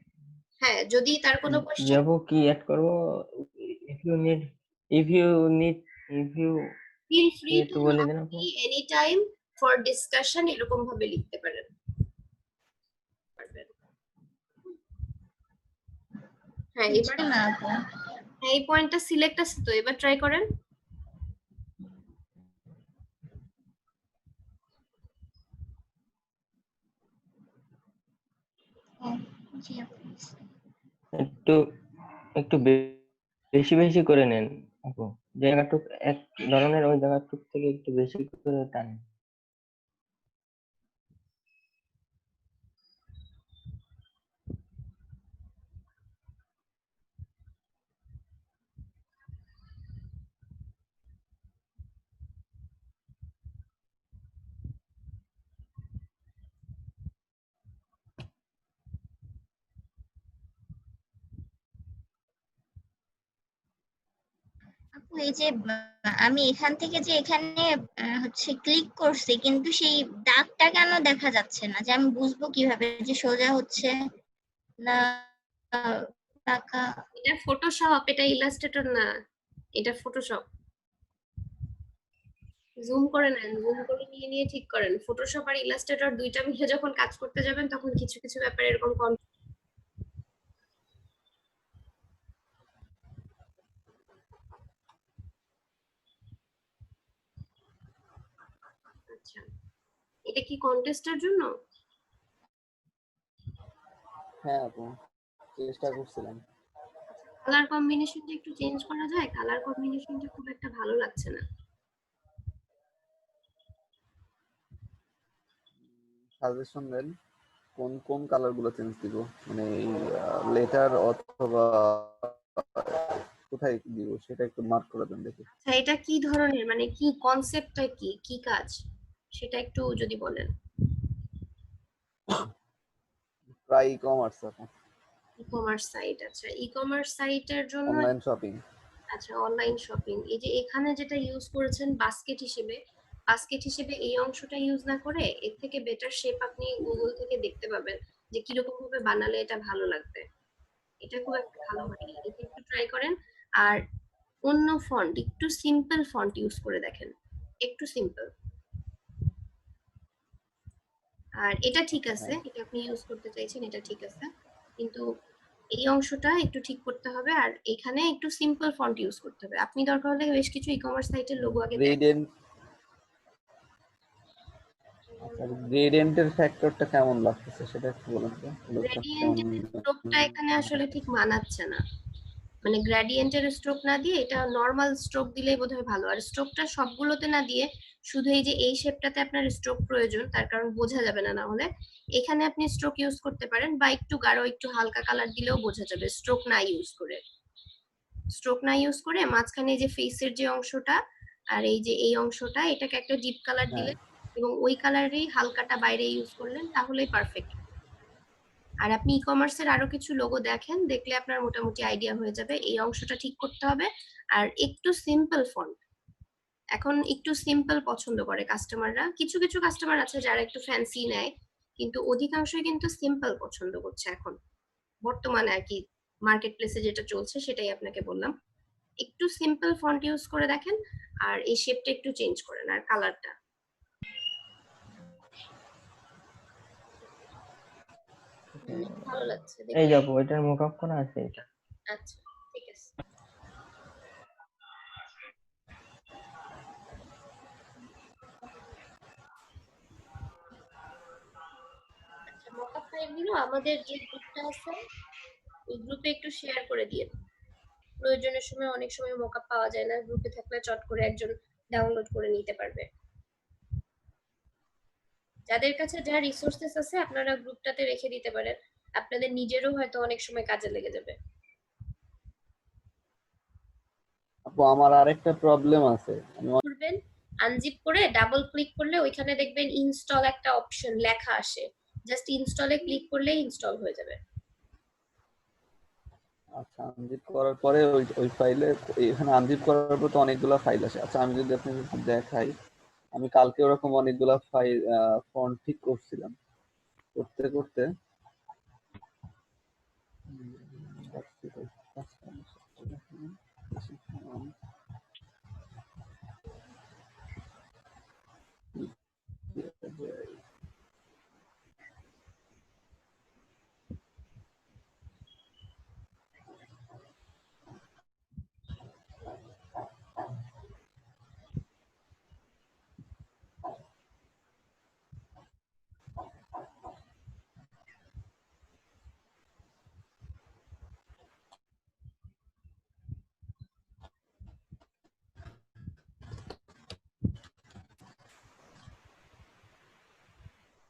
হ্যাঁ, যদি তার কোনো কোশ্চেন, যাবো কি অ্যাড করবো? if you need if you need if you feel free to একটু বলে নক দেন আপু। Me any time for discussion, এরকম ভাবে লিখতে পারেন। হ্যাঁ, এবার বুঝছি না আপু। এই পয়েন্টটা সিলেক্ট আছে তো, এবার ট্রাই করেন। ও, জি আপু। একটু একটু বেশি বেশি করে নেন আপু। জায়গাটুক এক ধরনের ওই জায়গাটুক থেকে একটু বেশি করে টানেন। আপু এই যে আমি এখান থেকে যে এখানে হচ্ছে ক্লিক করছি, কিন্তু সেই দাগটা কেন দেখা যাচ্ছে না? যে আমি বুঝবো কিভাবে যে সোজা হচ্ছে না টাকা? এটা ফটোশপ, এটা ইলাস্ট্রেটর না, এটা ফটোশপ। জুম করে নেন, জুম করে নিয়ে নিয়ে ঠিক করেন। ফটোশপ আর ইলাস্ট্রেটর দুইটা মিলে যখন কাজ করতে যাবেন তখন কিছু কিছু ব্যাপারে এরকম আচ্ছা, এটা কি কন্টেস্টের জন্য? হ্যাঁ আপু, চেষ্টা করছিলাম। কালার কম্বিনেশনটা একটু চেঞ্জ করা যায়? কালার কম্বিনেশনটা খুব একটা ভালো লাগছে না। সাজেশন দেন কোন কোন কালার গুলো চেঞ্জ দিব, মানে এই লেটার অথবা কোথায় দিব সেটা একটু মার্ক করে দেন দেখি। আচ্ছা, এটা কি ধরনের, মানে কি কনসেপ্টটা, কি কি কাজ সেটা একটু যদি বলেন। প্রায় ই কমার্স আপু, ই কমার্স সাইট। আচ্ছা, ই কমার্স সাইটের জন্য। Online shopping. আচ্ছা, অনলাইন শপিং। এই যে এখানে যেটা ইউজ করেছেন বাস্কেট হিসেবে, বাস্কেট হিসেবে এই অংশটা ইউজ না করে এর থেকে বেটার শেপ আপনি গুগল থেকে দেখতে পাবেন যে কিরকম ভাবে বানালে এটা ভালো লাগবে। এটা খুব একটা ভালো হয়নি, এটা একটু ট্রাই করেন। আর অন্য ফন্ট, একটু সিম্পল ফন্ট ইউজ করে দেখেন, একটু সিম্পল। আর এটা ঠিক আছে, হ্যাঁ এটা আপনি ইউজ করতে চাইছেন, এটা ঠিক আছে, কিন্তু এই অংশটা একটু ঠিক করতে হবে, আর এখানে একটু সিম্পল ফন্ট ইউজ করতে হবে। আপনি দরকার হলে বেশ কিছু ই-কমার্স সাইটের লোগো আগে দেখেন। গ্রেডিয়েন্ট, আচ্ছা গ্রেডিয়েন্টের ফ্যাক্টরটা কেমন লাগতেছে সেটা একটু বলুন তো। গ্রেডিয়েন্টের স্ট্রোকটা এখানে আসলে ঠিক মানাচ্ছে না, মানে গ্রেডিয়েন্টের স্ট্রোক না দিয়ে এটা নরমাল স্ট্রোক দিলেই বোধহয় ভালো। আর স্ট্রোকটা সবগুলোতে না দিয়ে শুধু এই যে এই শেপটাতে আপনার স্ট্রোক প্রয়োজন, তার কারণ বোঝা যাবে না হলে এখানে আপনি স্ট্রোক ইউজ করতে পারেন, বা একটু গাঢ় একটু হালকা কালার দিলেও বোঝা যাবে স্ট্রোক না ইউজ করে। স্ট্রোক না ইউজ করে মাঝখানে এই যে ফেসের যে অংশটা আর এই যে এই অংশটা এটাকে একটা ডিপ কালার দিলেন এবং ওই কালারেরই হালকাটা বাইরে ইউজ করলেন, তাহলেই পারফেক্ট। আর আপনি ই-কমার্সের আরো কিছু লোগো দেখেন, দেখলে আপনার মোটামুটি আইডিয়া হয়ে যাবে। এই অংশটা ঠিক করতে হবে। আর একটু সিম্পল ফন্ট, এখন একটু সিম্পল পছন্দ করে কাস্টমাররা। কিছু কিছু কাস্টমার আছে যারা একটু ফ্যান্সি নেয়, কিন্তু অধিকাংশই কিন্তু সিম্পল পছন্দ করছে এখন বর্তমানে আর কি। মার্কেট প্লেসে যেটা চলছে সেটাই আপনাকে বললাম। একটু সিম্পল ফন্ট ইউজ করে দেখেন, আর এই শেপটা একটু চেঞ্জ করেন আর কালারটা। ভালো লাগছে এই দেখে। যাবো এটার মুখআপ করা আছে এটা। আচ্ছা ঠিক আছে। আচ্ছা মকআপ ফাইলগুলো আমাদের যে গ্রুপটা আছে ওই গ্রুপে একটু শেয়ার করে দিন। প্রয়োজনের সময় অনেক সময় মকআপ পাওয়া যায় না, গ্রুপে থাকলে চট করে একজন ডাউনলোড করে নিতে পারবে। যাদের কাছে যা রিসোর্সেস আছে আপনারা গ্রুপটাতে রেখে দিতে পারেন, আপনাদের নিজেরও হয়তো অনেক সময় কাজে লেগে যাবে। আপু আমার আরেকটা প্রবলেম আছে, আমি করবেন আনজিপ করে ডাবল ক্লিক করলে ওইখানে দেখবেন ইনস্টল একটা অপশন লেখা আসে, জাস্ট ইনস্টলে ক্লিক করলে ইনস্টল হয়ে যাবে। আচ্ছা আনজিপ করার পরে ওই ফাইলে, এখানে আনজিপ করার পর তো অনেকগুলো ফাইল আসে। আচ্ছা আমি যদি আপনাকে দেখাই, আমি কালকে ওরকম অনেকগুলো ফাইল ফন্ট ঠিক করছিলাম, করতে করতে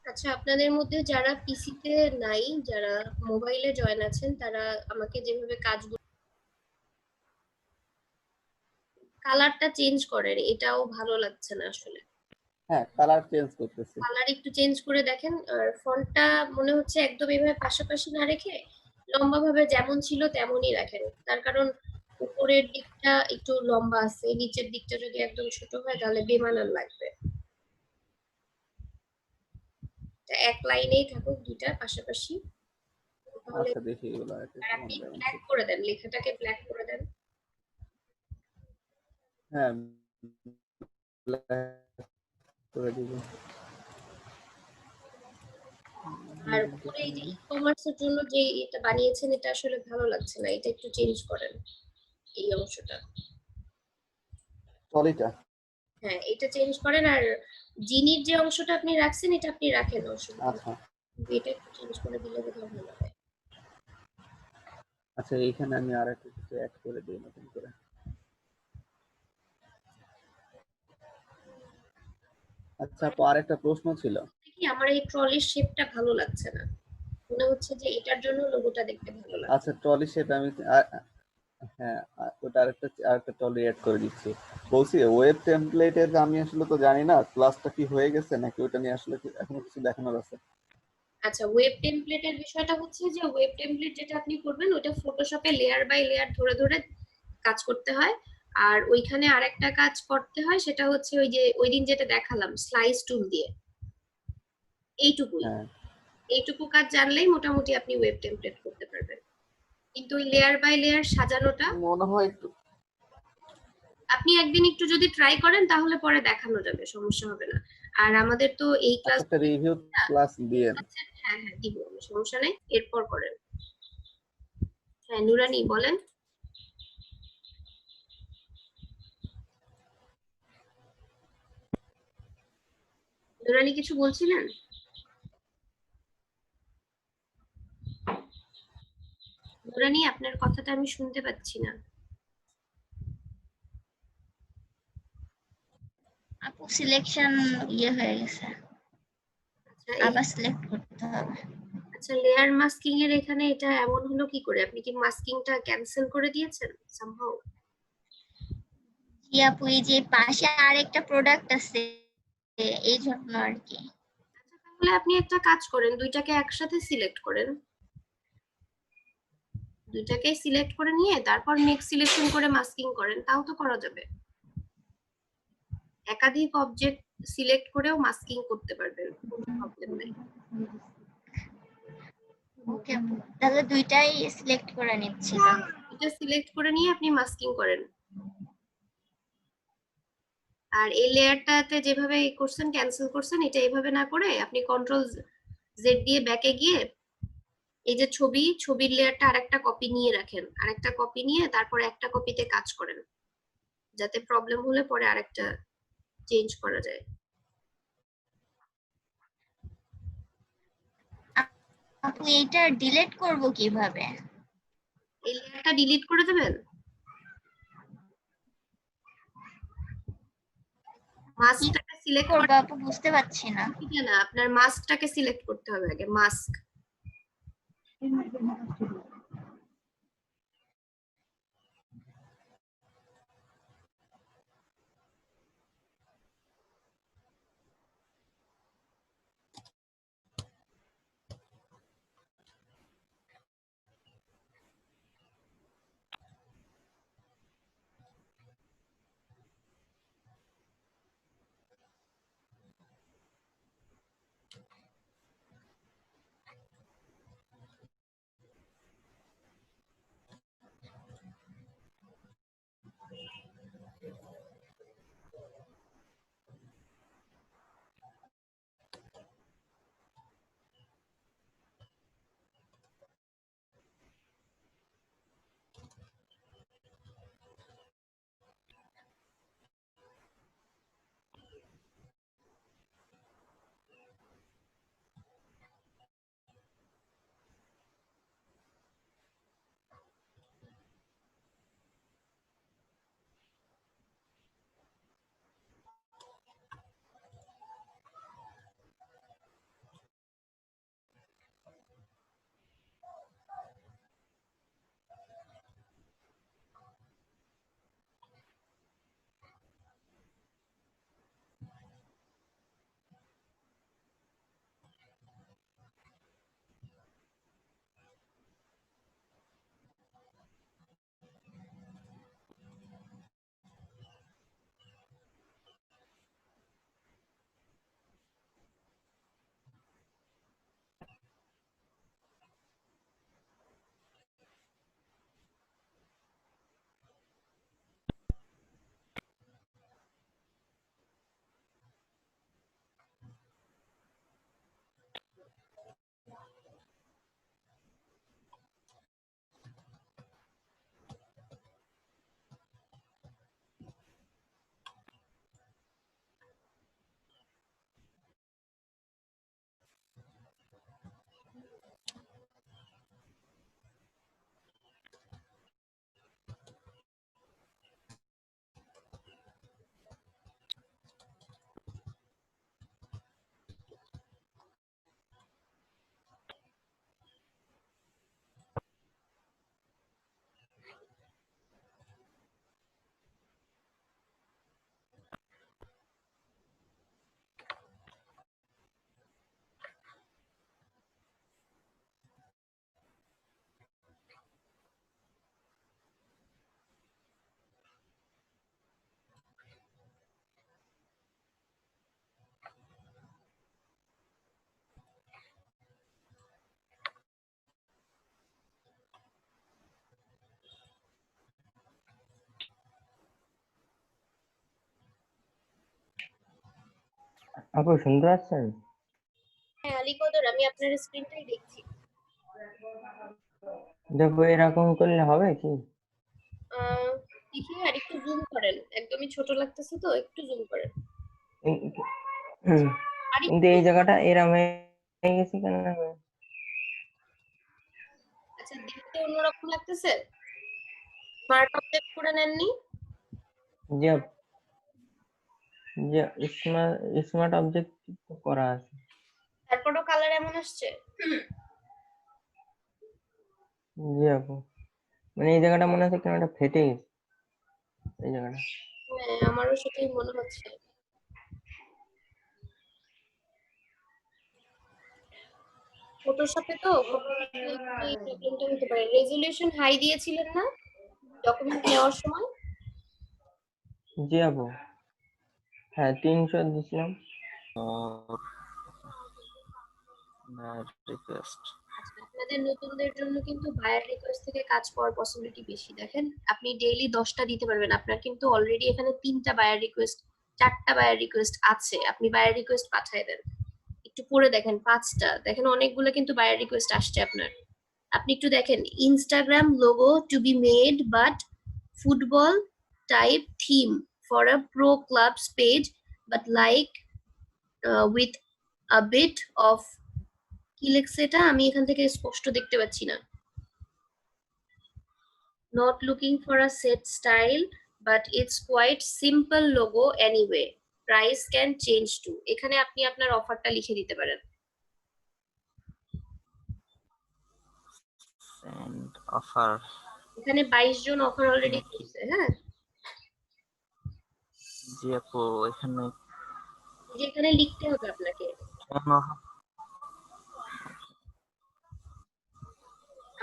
আচ্ছা আপনাদের মধ্যে যারা পিসিতে নাই, যারা মোবাইলে জয়েন আছেন, তারা আমাকে যেভাবে কাজগুলো কালারটা চেঞ্জ করেন, এটাও ভালো লাগছে না আসলে। হ্যাঁ কালার চেঞ্জ করতেছি। কালার একটু চেঞ্জ করে দেখেন, আর ফন্টটা মনে হচ্ছে একদম এইভাবে পাশাপাশি না রেখে লম্বা ভাবে যেমন ছিল তেমনই রাখেন, তার কারণ উপরের দিকটা একটু লম্বা আছে, নিচের দিকটা যদি একদম ছোট হয় তাহলে বেমানান লাগবে। তা এক লাইনেই থাকুক দুইটা পাশাপাশি, তাহলে। আচ্ছা দেখি এগুলো আর আপনি ব্ল্যাক করে দেন, লেখাটাকে ব্ল্যাক করে দেন। হ্যাঁ করে দিব। আর উপরে এই যে ই-কমার্স এর জন্য যে এটা বানিয়েছেন এটা আসলে ভালো লাগছে না, এটা একটু চেঞ্জ করেন এই অংশটা। ট্রলিটা হ্যাঁ এটা চেঞ্জ করেন, আর জিনির যে অংশটা আপনি রাখছেন এটা আপনি রাখেন, অসুবিধা নেই। আচ্ছা কিন্তু এটা একটু চেঞ্জ করে দিলে বোধহয় ভালো হয়। আচ্ছা এইখানে আমি আর একটা কিছু অ্যাড করে দিই নতুন করে। আচ্ছা আপু আরেকটা প্রশ্ন ছিল। কি আমার এই ট্রলির শেপটা ভালো লাগছে না, মনে হচ্ছে যে এটার জন্য লোগোটা দেখতে ভালো লাগছে। আচ্ছা ট্রলি শেপ আমি হ্যাঁ ওটা আরেকটা ট্রলি অ্যাড করে দিচ্ছি। বলছি ওয়েব টেমপ্লেটের আমি আসলে তো জানি না ক্লাসটা কি হয়ে গেছে নাকি ওটা নিয়ে আসলে এখনো কিছু দেখানোর আছে। আচ্ছা ওয়েব টেমপ্লেটের বিষয়টা হচ্ছে যে ওয়েব টেমপ্লেট যেটা আপনি করবেন ওটা ফটোশপে লেয়ার বাই লেয়ার ধরে ধরে কাজ করতে হয়। আর ওইখানে আরেকটা কাজ করতে হয়, সেটা হচ্ছে ওই যে ওই দিন যেটা দেখালাম স্লাইস টুল দিয়ে, এইটুকুই। হ্যাঁ এইটুকু কাজ জানলেই মোটামুটি আপনি ওয়েব টেমপ্লেট করতে পারবেন, কিন্তু ওই লেয়ার বাই লেয়ার সাজানোটা মনে হয় একটু। আপনি একদিন একটু যদি ট্রাই করেন তাহলে পরে দেখানো যাবে, সমস্যা হবে না। আর আমাদের তো এই ক্লাস, একটা রিভিউ ক্লাস দিয়ে হ্যাঁ হ্যাঁ দিব, সমস্যা নেই, এরপর করেন। হ্যাঁ নুরানি বলেন। নুরানি কিছু বলছিলেন? নুরানি আপনার কথাটা আমি শুনতে পাচ্ছি না। আপু সিলেকশন হয়ে গেছে, আচ্ছা আবার সিলেক্ট করতে হবে। আচ্ছা লেয়ার মাস্কিং এর এখানে এটা এমন হলো কি করে? আপনি কি মাস্কিংটা ক্যান্সেল করে দিয়েছেন সামহাউ? জি আপু, এই যে পাশে আরেকটা প্রোডাক্ট আছে এই জন্য আর কি। আচ্ছা তাহলে আপনি একটা কাজ করেন, দুইটাকে একসাথে সিলেক্ট করেন, দুইটাকেই সিলেক্ট করে নিয়ে তারপর নেক্সট সিলেকশন করে মাস্কিং করেন, তাও তো করা যাবে। একাধিক অবজেক্ট সিলেক্ট করেও মাস্কিং করতে পারবেন, কোনো প্রবলেম নাই। ওকে আপু, তাহলে দুইটাই সিলেক্ট করে নিচ্ছি। এটা সিলেক্ট করে নিয়ে আপনি মাস্কিং করেন। আর এই লেয়ারটাতে যেভাবে করছেন ক্যান্সেল করছেন, এটা এইভাবে না করে আপনি কন্ট্রোল জেড দিয়ে ব্যাকে গিয়ে এই যে ছবির লেয়ারটা আরেকটা কপি নিয়ে রাখেন, আরেকটা কপি নিয়ে তারপর একটা কপিতে কাজ করেন, যাতে প্রবলেম হলে পরে আরেকটা চেঞ্জ করা যায়। আপু এইটা ডিলিট করব কিভাবে? এই লেয়ারটা ডিলিট করে দেবেন। মাস্কটাকে সিলেক্ট করব করে আপু, বুঝতে পারছি না। না, আপনার মাস্কটাকে সিলেক্ট করতে হবে আগে, মাস্ক। আপু শুনতে পাচ্ছেন? হ্যাঁ আলী কদর, আমি আপনার স্ক্রিনটাই দেখছি। দেখো এরকম করলে হবে কি? দেখি আর একটু জুম করেন, একদমই ছোট লাগতেছে তো, একটু জুম করেন এই- হুম, আর কিন্তু একটু। এই জায়গাটা এরম হয়ে গেছে কেন? আচ্ছা, দেখতে অন্যরকম লাগতেছে। স্মার্ট অবজেক্ট করে নেননি? যে যে স্মার্ট স্মার্ট অবজেক্ট করা আছে। তারপরও কালার এমন আসছে। জি আপু, মানে এই জায়গাটা মনে হচ্ছে কেন একটা ফেটে গেছে এই জায়গাটা। হ্যাঁ, আমারও সেটাই মনে হচ্ছে। ফটোশপে তো ফটোশপে এই প্রবলেমটা হতে পারে। রেজোলিউশন হাই দিয়েছিলেন না ডকুমেন্ট নেওয়ার সময়? জি আপু, হ্যাঁ 300 দিছিলাম। or that request. আচ্ছা, আপনাদের নতুনদের জন্য কিন্তু বায়ার রিকোয়েস্ট থেকে কাজ পাওয়ার পসিবিলিটি বেশি। দেখেন, আপনি ডেইলি 10টা দিতে পারবেন। আপনার কিন্তু অলরেডি এখানে 3টা বায়ার রিকোয়েস্ট, 4টা বায়ার রিকোয়েস্ট আছে। আপনি বায়ার রিকোয়েস্ট পাঠিয়ে দেন। একটু পড়ে দেখেন, 5টা দেখেন, অনেকগুলো কিন্তু বায়ার রিকোয়েস্ট আসছে আপনার। আপনি একটু দেখেন, Instagram logo to be made but football type theme for a pro clubs page but like with a bit of, কি লেখছে এটা আমি এখান থেকে স্পষ্ট দেখতে পাচ্ছি না। Not looking for a set style, but it's quite simple logo anyway. Price can change too. এখানে আপনি আপনার অফারটা লিখে দিতে পারেন। Send offer. এখানে 22 জন অফার অলরেডি করছে। হ্যাঁ, জি আপু, এখানে যে এখানে লিখতে হবে আপনাকে। কেন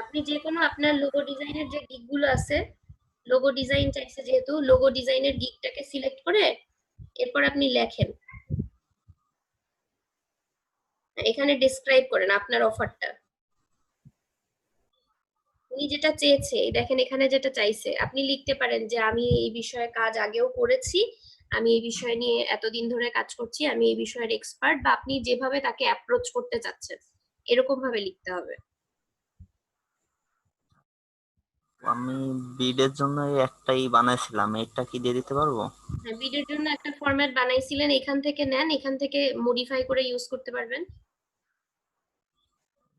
আপনি যে কোনো আপনার লোগো ডিজাইনের যে গিগ গুলো আছে, লোগো ডিজাইন চাইছে যেহেতু, লোগো ডিজাইনের গিগটাকে সিলেক্ট করে এরপর আপনি লেখেন, এখানে ডেসক্রাইব করেন আপনার অফারটা। উনি যেটা চেয়েছে, দেখেন এখানে যেটা চাইছে, আপনি লিখতে পারেন যে আমি এই বিষয়ে কাজ আগেও করেছি, আমি এই বিষয় নিয়ে এতদিন ধরে কাজ করছি, আমি এই বিষয়ের এক্সপার্ট, বা আপনি যেভাবে তাকে অ্যাপ্রোচ করতে চাচ্ছেন এরকম ভাবে লিখতে হবে। আমি বিডের জন্য এই একটাই বানাইছিলাম, এটা কি দিয়ে দিতে পারবো? হ্যাঁ, বিডের জন্য একটা ফরম্যাট বানাইছিলেন, এখান থেকে নেন, এখান থেকে মডিফাই করে ইউজ করতে পারবেন।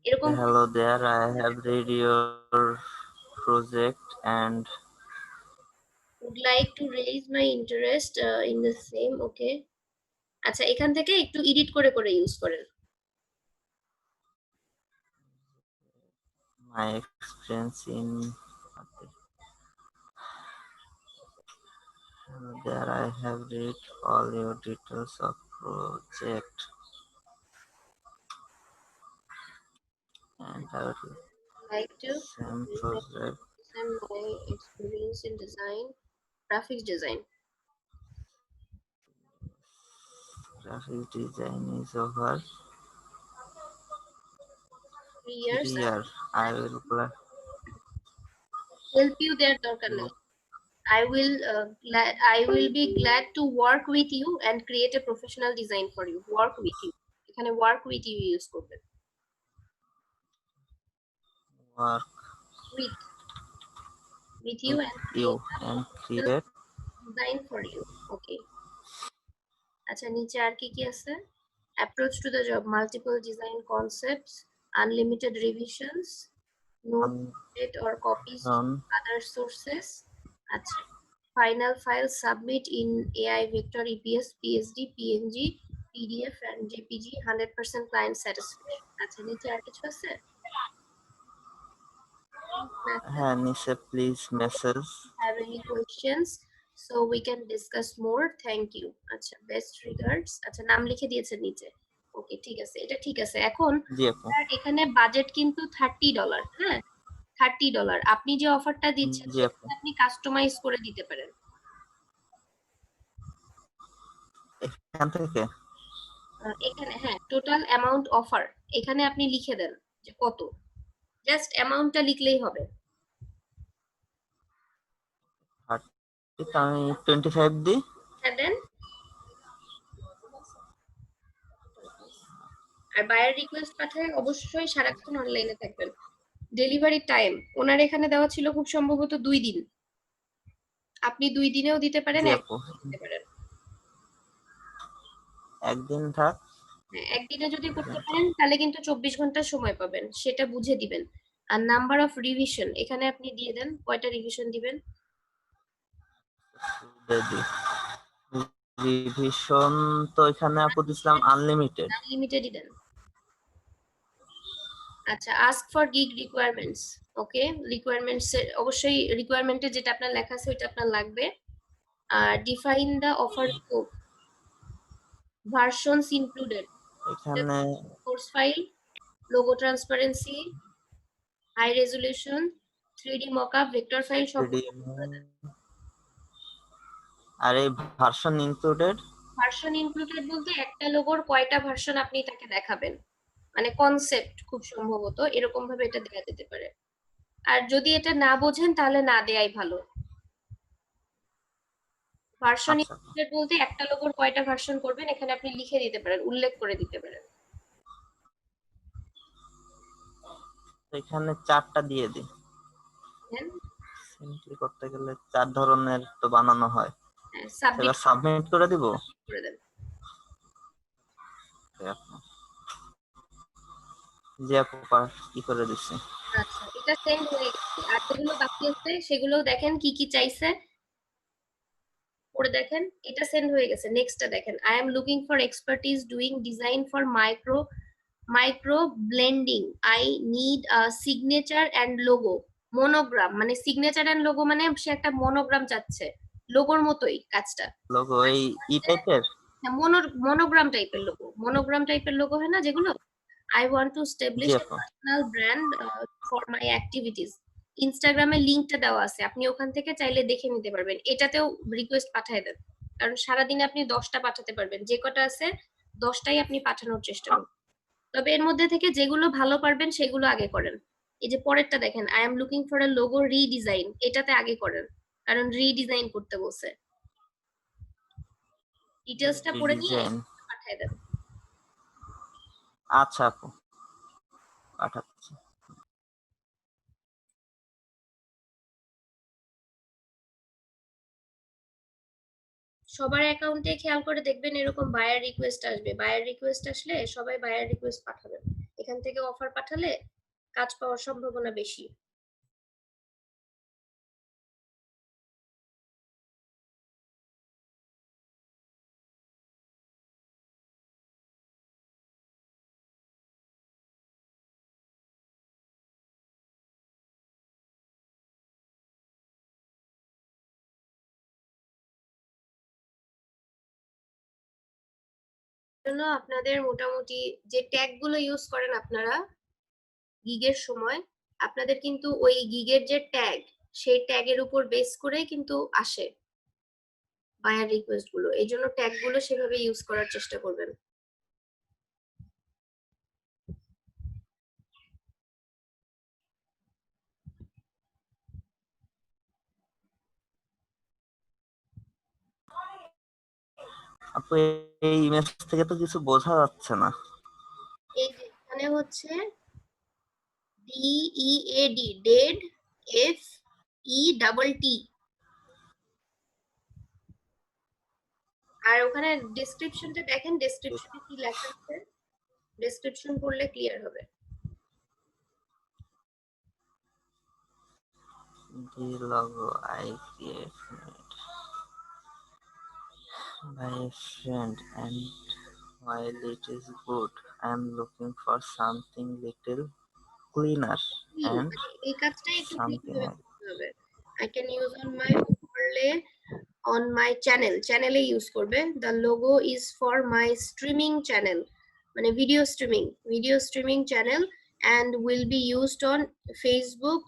এরকম Hello there, I have read your project and would like to raise my interest in the same. Okay, আচ্ছা, এখান থেকে একটু এডিট করে করে ইউজ করেন। my experience in Hello there, I have read all your details of project and I would Like to same project and my experience in design, graphics design. graphic design is over 3 years. 3 years. I will Help you there দরকার নেই। I will be glad to work with you and create a professional design for you. Work with you, এখানে work with you use করবেন। work with you with and you create and a create design for you. Okay, আচ্ছা, নিচে আর কি কি আছে? Approach to the job, multiple design concepts, unlimited revisions, no date or copies on other sources. আচ্ছা, final file submit in AI vector, EPS, PSD, PNG, PDF and JPG, 100% client satisfaction. আচ্ছা, নিচে আর কিছু আছে? হ্যাঁ নিচে please message Have any questions so we can discuss more? Thank you. আচ্ছা, best regards. আচ্ছা, নাম লিখে দিয়েছে নিচে। ওকে, ঠিক আছে, এটা ঠিক আছে। এখন জি আপু এখানে বাজেট কিন্তু $30। হ্যাঁ, $30। আপনি যে অফারটা দিচ্ছেন জি আপু সেটা আপনি কাস্টমাইজ করে দিতে পারেন। এখান থেকে এখানে হ্যাঁ, টোটাল অ্যামাউন্ট অফার এখানে আপনি লিখে দেন যে কত, জাস্ট অ্যামাউন্টটা লিখলেই হবে। আমি 25 দিই হ্যাঁ, দেন। আর বায়ার রিকোয়েস্ট পাঠায় অবশ্যই সারাক্ষণ অনলাইনে থাকবেন। ডেলিভারি টাইম ওনার এখানে দেওয়া ছিল খুব সম্ভবত 2 দিন। আপনি 2 দিনেও দিতে পারেন, জি এক আপু, দিতে পারেন। একদিন থাক। হ্যাঁ, একদিনে যদি করতে পারেন তাহলে কিন্তু 24 ঘন্টা সময় পাবেন, সেটা বুঝে দিবেন। আর নাম্বার অফ রিভিশন এখানে আপনি দিয়ে দেন, কয়টা রিভিশন দিবেন। রিভিশন তো এখানে আপু দিছিলাম আনলিমিটেড। আনলিমিটেডই দেন। আচ্ছা, ask for gig requirements. Okay, requirements অবশ্যই রিকোয়ারমেন্টে যেটা আপনার লেখা আছে ওইটা আপনার লাগবে। আর define the offer scope, versions included, এখানে source file, logo transparency, high resolution, 3D mockup, vector file সব। আর এই ভার্সন ইনক্লুডেড, ভার্সন ইনক্লুডেড বলতে একটা লোগোর কয়টা ভার্সন আপনি তাকে দেখাবেন, মানে কনসেপ্ট খুব সম্ভবত এরকম ভাবে এটা দেয়া যেতে পারে। আর যদি এটা না বোঝেন তাহলে না দেয়াই ভালো। ভার্সন আচ্ছা ইনক্লুডেড বলতে একটা লোগোর কয়টা ভার্সন করবেন এখানে আপনি লিখে দিতে পারেন, উল্লেখ করে দিতে পারেন। এখানে 4টা দিয়ে দিই। দেন সিম্পলি করতে গেলে 4 ধরনের তো বানানো হয়। সাবমিট এবার সাবমিট করে দিব। করে দেন। জি আপু, কি করে দিচ্ছি। আচ্ছা, এটা সেন্ড হয়ে গেছে। আর যেগুলো বাকি আছে সেগুলো দেখেন কি কি চাইছে, পড়ে দেখেন। এটা সেন্ড হয়ে গেছে। নেক্সটটা দেখেন, I am looking for expertise doing design for micro blending, I need a signature and logo, monogram, মানে সিগনেচার অ্যান্ড লোগো মানে সে একটা মনোগ্রাম চাচ্ছে, লোগোর মতোই কাজটা। লোগো এই ই টাইপের। হ্যাঁ, মনোগ্রাম টাইপের লোগো, মনোগ্রাম টাইপের লোগো হয় না যেগুলো। I want to establish G a আপু, personal brand for my activities. ইনস্টাগ্রামে লিংকটা দেওয়া আছে, আপনি ওখান থেকে চাইলে দেখে নিতে পারবেন। এটাতেও রিকোয়েস্ট পাঠিয়ে দেন, কারণ সারাদিনে আপনি 10টা পাঠাতে পারবেন, যে কটা আছে 10টাই আপনি পাঠানোর চেষ্টা করুন। তবে এর মধ্যে থেকে যেগুলো ভালো পারবেন সেগুলো আগে করেন। এই যে পরেরটা দেখেন, I am looking for a logo redesign, এটাতে আগে করেন, কারণ রিডিজাইন করতে বলছে। ডিটেলসটা পড়ে নিয়ে ডিজাইন। পাঠিয়ে দেন। আচ্ছা আপু, পাঠাচ্ছি। সবার অ্যাকাউন্টে খেয়াল করে দেখবেন এরকম বায়ার রিকোয়েস্ট আসবে। বায়ার রিকোয়েস্ট আসলে সবাই বায়ার রিকোয়েস্ট পাঠাবেন। এখান থেকে অফার পাঠালে কাজ পাওয়ার সম্ভাবনা বেশি। জন্য আপনাদের মোটামুটি যে ট্যাগ গুলো ইউজ করেন আপনারা গিগের সময়, আপনাদের কিন্তু ওই গিগের যে ট্যাগ, সেই ট্যাগের উপর বেস করেই কিন্তু আসে বায়ার রিকোয়েস্ট গুলো। এই জন্য ট্যাগ গুলো সেভাবে ইউজ করার চেষ্টা করবেন। আপু এই ইমেজ থেকে তো কিছু বোঝা যাচ্ছে না। এই যে এখানে হচ্ছে DEAD, ডেড, FETT, আর ওখানে ডেসক্রিপশনটা দেখেন, ডেসক্রিপশনে কি লেখা আছে, ডেসক্রিপশন পড়লে ক্লিয়ার হবে। The logo I created by a friend, and while it is good, I am looking for something little cleaner and এই কাজটাই একটু something ক্লিয়ার like করতে হবে। I can use on my overlay on my channel, চ্যানেলে use করবে। The logo is for my streaming channel, মানে video streaming channel, and will be used on Facebook,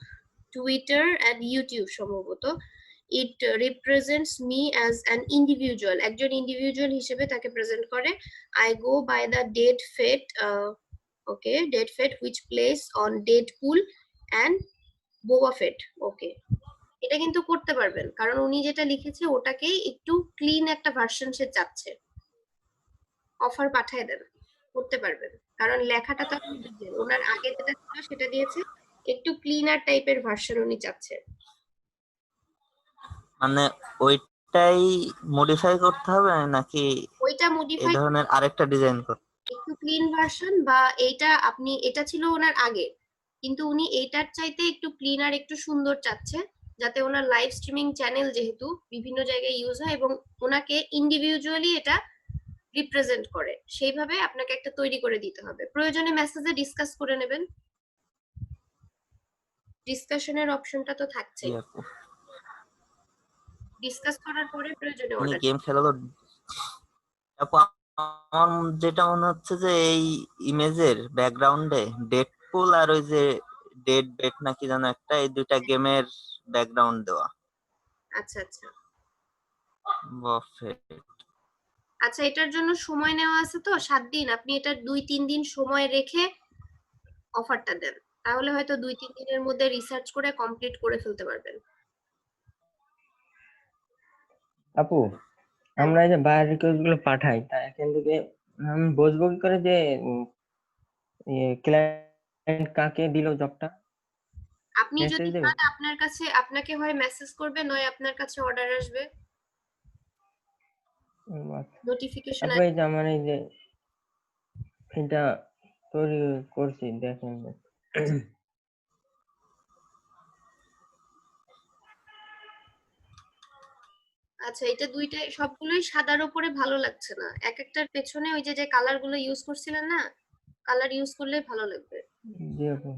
Twitter and YouTube সম্ভবত। It represents me as an individual, একজন individual হিসেবে তাকে present করে। I go by the date fate, date fate which plays on Deadpool and Boba Fett. ওকে, এটা কিন্তু করতে পারবেন, কারণ উনি যেটা লিখেছে ওটাকেই একটু ক্লিন একটা ভার্সন সে চাচ্ছে। অফার পাঠিয়ে দেন, করতে পারবেন, কারণ লেখাটা তো আপনি দিবেন, ওনার আগে যেটা ছিল সেটা দিয়েছে, একটু ক্লিনার টাইপের ভার্সন উনি চাচ্ছে। মানে ওইটাই মডিফাই করতে হবে নাকি ওইটা এই মডিফাই ধরনের আরেকটা ডিজাইন করতে? একটু ক্লিন ভার্সন, বা এইটা আপনি, এটা ছিল ওনার আগে, কিন্তু উনি এইটার চাইতে একটু ক্লিন আর একটু সুন্দর চাচ্ছে, যাতে ওনার লাইভ স্ট্রিমিং চ্যানেল যেহেতু বিভিন্ন জায়গায় ইউজ হয় এবং ওনাকে ইন্ডিভিজুয়ালি এটা রিপ্রেজেন্ট করে, সেইভাবে আপনাকে একটা তৈরি করে দিতে হবে। প্রয়োজনে মেসেজে ডিসকাস করে নেবেন, ডিসকাশনের অপশনটা তো জি থাকছেই, আপু, ডিসকাস করার পরে প্রয়োজনে উনি অর্ডার। গেম খেলালো। আপু আমার যেটা মনে হচ্ছে যে এই ইমেজের ব্যাকগ্রাউন্ডে ডেডপুল আর ওই যে ডেড বেট নাকি যেন একটা, এই দুইটা গেমের ব্যাকগ্রাউন্ড দেওয়া। আচ্ছা আচ্ছা বাফেট। আচ্ছা, এটার জন্য সময় নেওয়া আছে তো 7 দিন, আপনি এটা 2-3 দিন সময় রেখে অফারটা দেন, তাহলে হয়তো 2-3 দিনের মধ্যে রিসার্চ করে কমপ্লিট করে ফেলতে পারবেন। আপু, আমরা এই যে বায়ার রিকোয়েস্ট গুলো পাঠাই, তা এখান থেকে আমি বুঝবো কি করে যে ক্লায়েন্ট কাকে দিল জবটা? আপনি মেসেজ যদি দেবে? চান, আপনার কাছে, আপনাকে হয় মেসেজ করবে, নয় আপনার কাছে অর্ডার আসবে, ও আচ্ছা। নোটিফিকেশন আপু, এই যে আমার এই যে এটা তৈরি করছি, দেখেন। আচ্ছা, এটা দুইটাই সবগুলোই সাদার উপরে ভালো লাগছে না, এক একটার পেছনে ওই যে যে কালার গুলো ইউজ করছিলেন না, কালার ইউজ করলে ভালো লাগবে। জি আপু,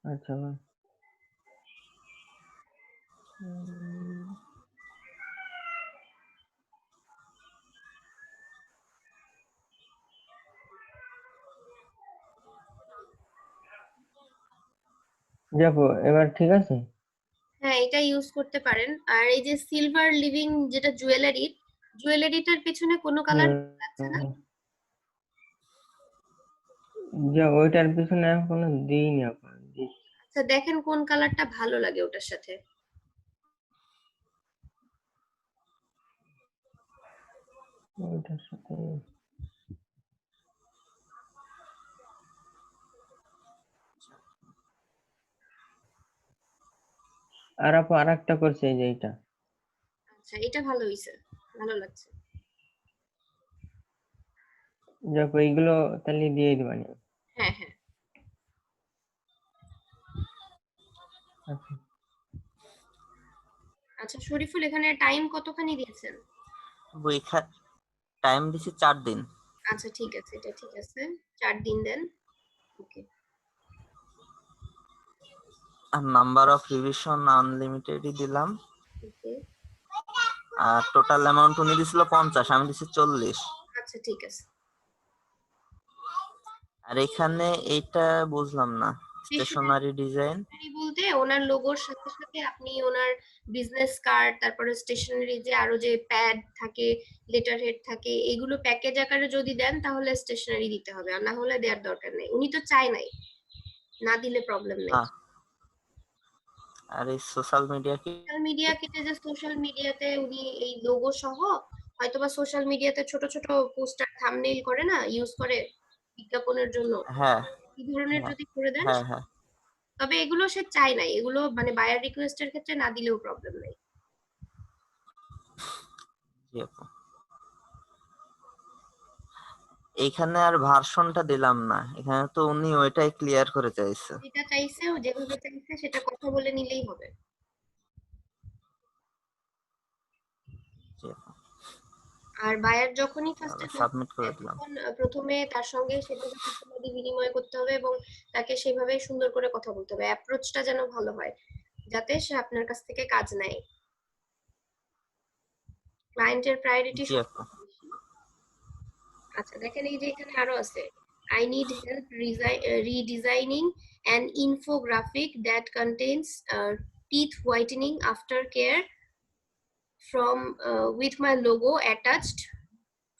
আচ্ছা ভাই। জি আপু, এবার ঠিক আছে। হ্যাঁ, এটা ইউজ করতে পারেন। আর এই যে সিলভার লিভিং যেটা জুয়েলারি, জুয়েলারিটার পেছনে কোনো কালার লাগছে না? যে ওইটার পিছনে এখনো দিইনি আপু, আচ্ছা, দেখেন কোন কালারটা ভালো লাগে ওটার সাথে। ওইটার সাথে। আর আপু আর একটা করছে, এই যে এটা। আচ্ছা, এটা ভালো হইছে, ভালো লাগছে। যে আপু, এইগুলো তাহলে দিয়ে দিবানি। হ্যাঁ হ্যাঁ। আচ্ছা। আচ্ছা শরীফুল, এখানে টাইম কতখানি দিয়েছেন? টাইম দিছি 4 দিন। আচ্ছা ঠিক আছে, এটা ঠিক আছে, 4 দিন দেন। ওকে। আর নাম্বার অফ রিভিশন আনলিমিটেডই দিলাম। ওকে। আর টোটাল অ্যামাউন্ট উনি দিছিল 50, আমি দিছি 40। আচ্ছা ঠিক আছে। আর এখানে এইটা বুঝলাম না, স্টেশনারি ডিজাইন। স্টেশনারি বলতে ওনার লোগোর সাথে সাথে আপনি ওনার বিজনেস কার্ড, তারপরে স্টেশনারি যে আরো যে প্যাড থাকে, লেটার হেড থাকে, এগুলো প্যাকেজ আকারে যদি দেন তাহলে স্টেশনারি দিতে হবে, আর না হলে দেওয়ার দরকার নেই। উনি তো চায় নাই, না দিলে প্রবলেম নেই। আর এই সোশ্যাল মিডিয়া কি? সোশ্যাল মিডিয়া কেটে যে সোশ্যাল মিডিয়াতে উনি এই লোগো সহ হয়তোবা সোশ্যাল মিডিয়াতে ছোট ছোট পোস্টার থাম্বনেইল করে না, ইউজ করে বিজ্ঞাপনের জন্য, হ্যাঁ এই ধরনের যদি করে দেন। হ্যাঁ হ্যাঁ। তবে এগুলো সে চায় নাই, এগুলো মানে বায়ার রিকোয়েস্টের ক্ষেত্রে না দিলেও প্রবলেম নেই। জি আপু, এইখানে আর ভার্সনটা দিলাম না, এখানে তো উনি ওইটাই ক্লিয়ার করে চাইছে। যেটা চাইছে, ও যেভাবে চাইছে সেটা কথা বলে নিলেই হবে। জি আপু, আর বায়ার যখনই ফার্স্টে সাবমিট করে দিলাম। তখন প্রথমে তার সঙ্গে সেভাবে কুশলাদি বিনিময় করতে হবে এবং তাকে সেভাবে সুন্দর করে কথা বলতে হবে, অ্যাপ্রোচটা যেন ভালো হয়, যাতে সে আপনার কাছ থেকে কাজ নেয়। ক্লায়েন্টের প্রায়োরিটি জি আপু, আচ্ছা দেখেন, এই যে এখানে আরো আছে, I need help redesigning an infographic that contains teeth whitening after care from with my logo attached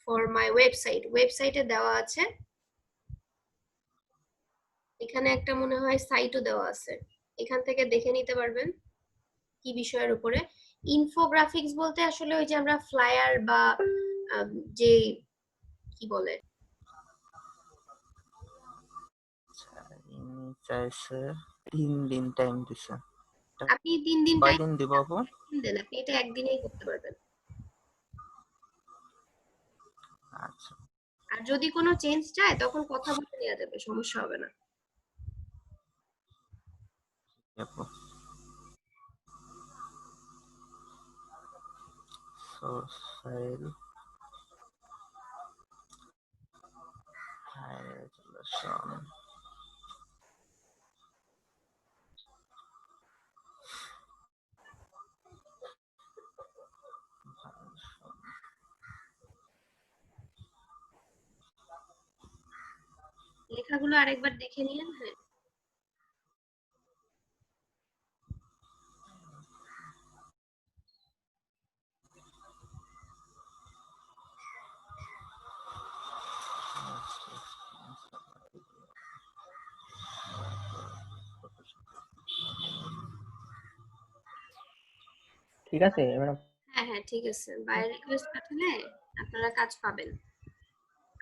for my website. ওয়েবসাইটে দেওয়া আছে, এখানে একটা মনে হয় সাইটও দেওয়া আছে, এখান থেকে দেখে নিতে পারবেন কি বিষয়ের উপরে। ইনফোগ্রাফিক্স বলতে আসলে ওই যে আমরা ফ্লায়ার বা যে কি বলে, চাইছে 3 দিন টাইম দিছে। আপনি 3 দিন টাইম কয়দিন দিব আপু? দেন, আপনি এটা একদিনেই করতে পারবেন। আচ্ছা আর যদি কোনো চেঞ্জ চায় তখন কথা বলে নেওয়া যাবে, সমস্যা হবে না। আপু। সোর্স ফাইল হাই রেজলিউশন লেখাগুলো আরেকবার দেখে নিন। হ্যাঁ, ঠিক আছে এবার হ্যাঁ, হ্যাঁ, ঠিক আছে। বায়ার রিকোয়েস্ট পাঠালে আপনারা কাজ পাবেন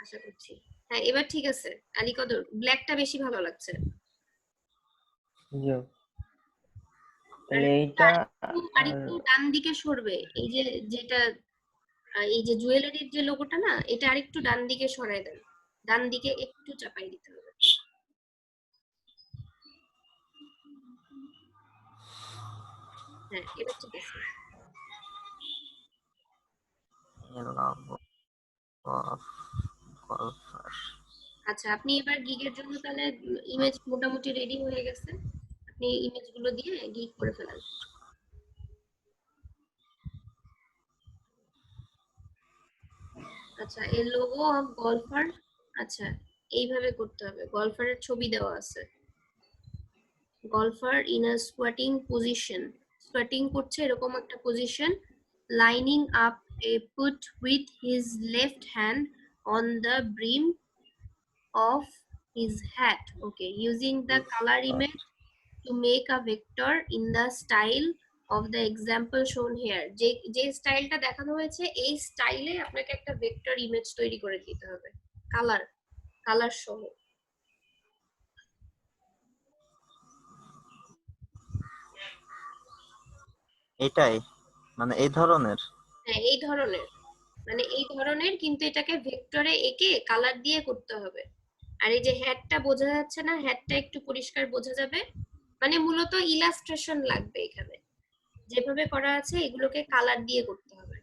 আশা করছি। হ্যাঁ, এবার ঠিক আছে। আলী কদর, ব্ল্যাকটা বেশি ভালো লাগছে। জিও, আর তাহলে এইটা আর আরেকটু ডান দিকে সরবে। এই যে যেটা এই যে জুয়েলারির যে লোগোটা না, এটা আরেকটু ডান দিকে সরায় দেন। ডান দিকে একটু চাপাই দিতে হবে। হ্যাঁ, এবার ঠিক আছে। Love of golfer. আচ্ছা, আপনি এবার গিগের জন্য তাহলে ইমেজ মোটামুটি রেডি হয়ে গেছে। আপনি ইমেজগুলো দিয়ে গিগ করে ফেলেন। আচ্ছা, এর লোগো অফ গলফার। আচ্ছা, এইভাবে করতে হবে। গলফারের ছবি দেওয়া আছে। Golfer in a squatting position, squatting করছে এরকম একটা position, lining up A put with his left hand on the brim of his hat. Okay, using the color image to make a vector in the style of the example shown here. যে স্টাইলটা দেখানো হয়েছে এই স্টাইলে আপনাকে একটা vector image তৈরি করে দিতে হবে, কালার সহ। এটাই মানে এই ধরনের। হ্যাঁ, এই ধরনের, মানে এই ধরনের, কিন্তু এটাকে ভেক্টরে এঁকে কালার দিয়ে করতে হবে। আর এই যে হ্যাটটা বোঝা যাচ্ছে না, হ্যাটটা একটু পরিষ্কার বোঝা যাবে। মানে মূলত ইলাস্ট্রেশন লাগবে এখানে, যেভাবে করা আছে এগুলোকে কালার দিয়ে করতে হবে।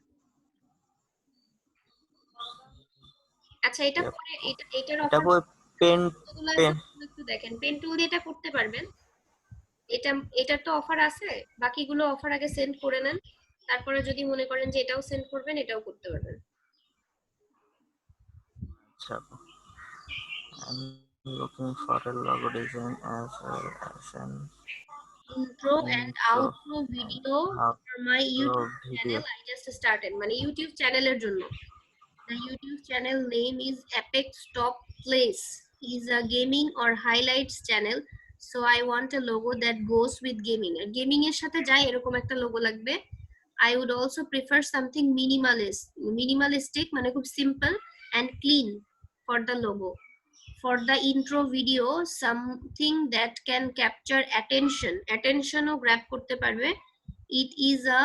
আচ্ছা, এটা পরে এটার এটা অফার বই পেন গুলো আছে পেন ওগুলো একটু দেখেন। পেন টুল দিয়ে এটা করতে পারবেন। এটার তো অফার আছে, বাকিগুলো অফার আগে সেন্ড করে নেন, তারপরে যদি মনে করেন যে এটাও সেন্ড করবেন, এটাও করতে পারবেন। আচ্ছা I'm looking for a logo design as well as an intro and intro outro video for my YouTube video. Channel. I just started, মানে ইউটিউব চ্যানেলের জন্য। The YouTube channel name is Apex Top Place. Is a gaming or highlights channel. So I want a logo that goes with gaming. আর gaming এর সাথে যায় এরকম একটা logo লাগবে। I would also prefer something minimalistic, মানে খুব simple and clean for the logo. For the intro video, something that can capture attention O grab করতে পারবে। It is a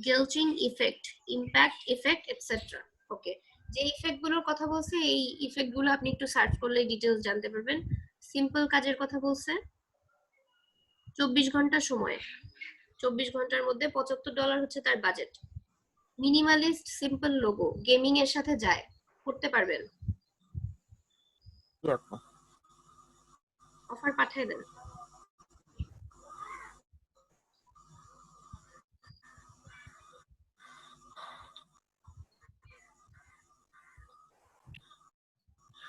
glitching effect, impact effect etcetera. Okay, যে effect গুলোর কথা বলছে এই effect গুলো আপনি একটু সার্চ করলে ডিটেইলস জানতে পারবেন। সিম্পল কাজের কথা বলছে, 24 ঘন্টা সময়, 24 ঘন্টার মধ্যে $75 হচ্ছে তার budget. Minimalist simple logo, gaming এর সাথে যায়, করতে পারবেন। কি আপু? অফার পাঠিয়ে দেন।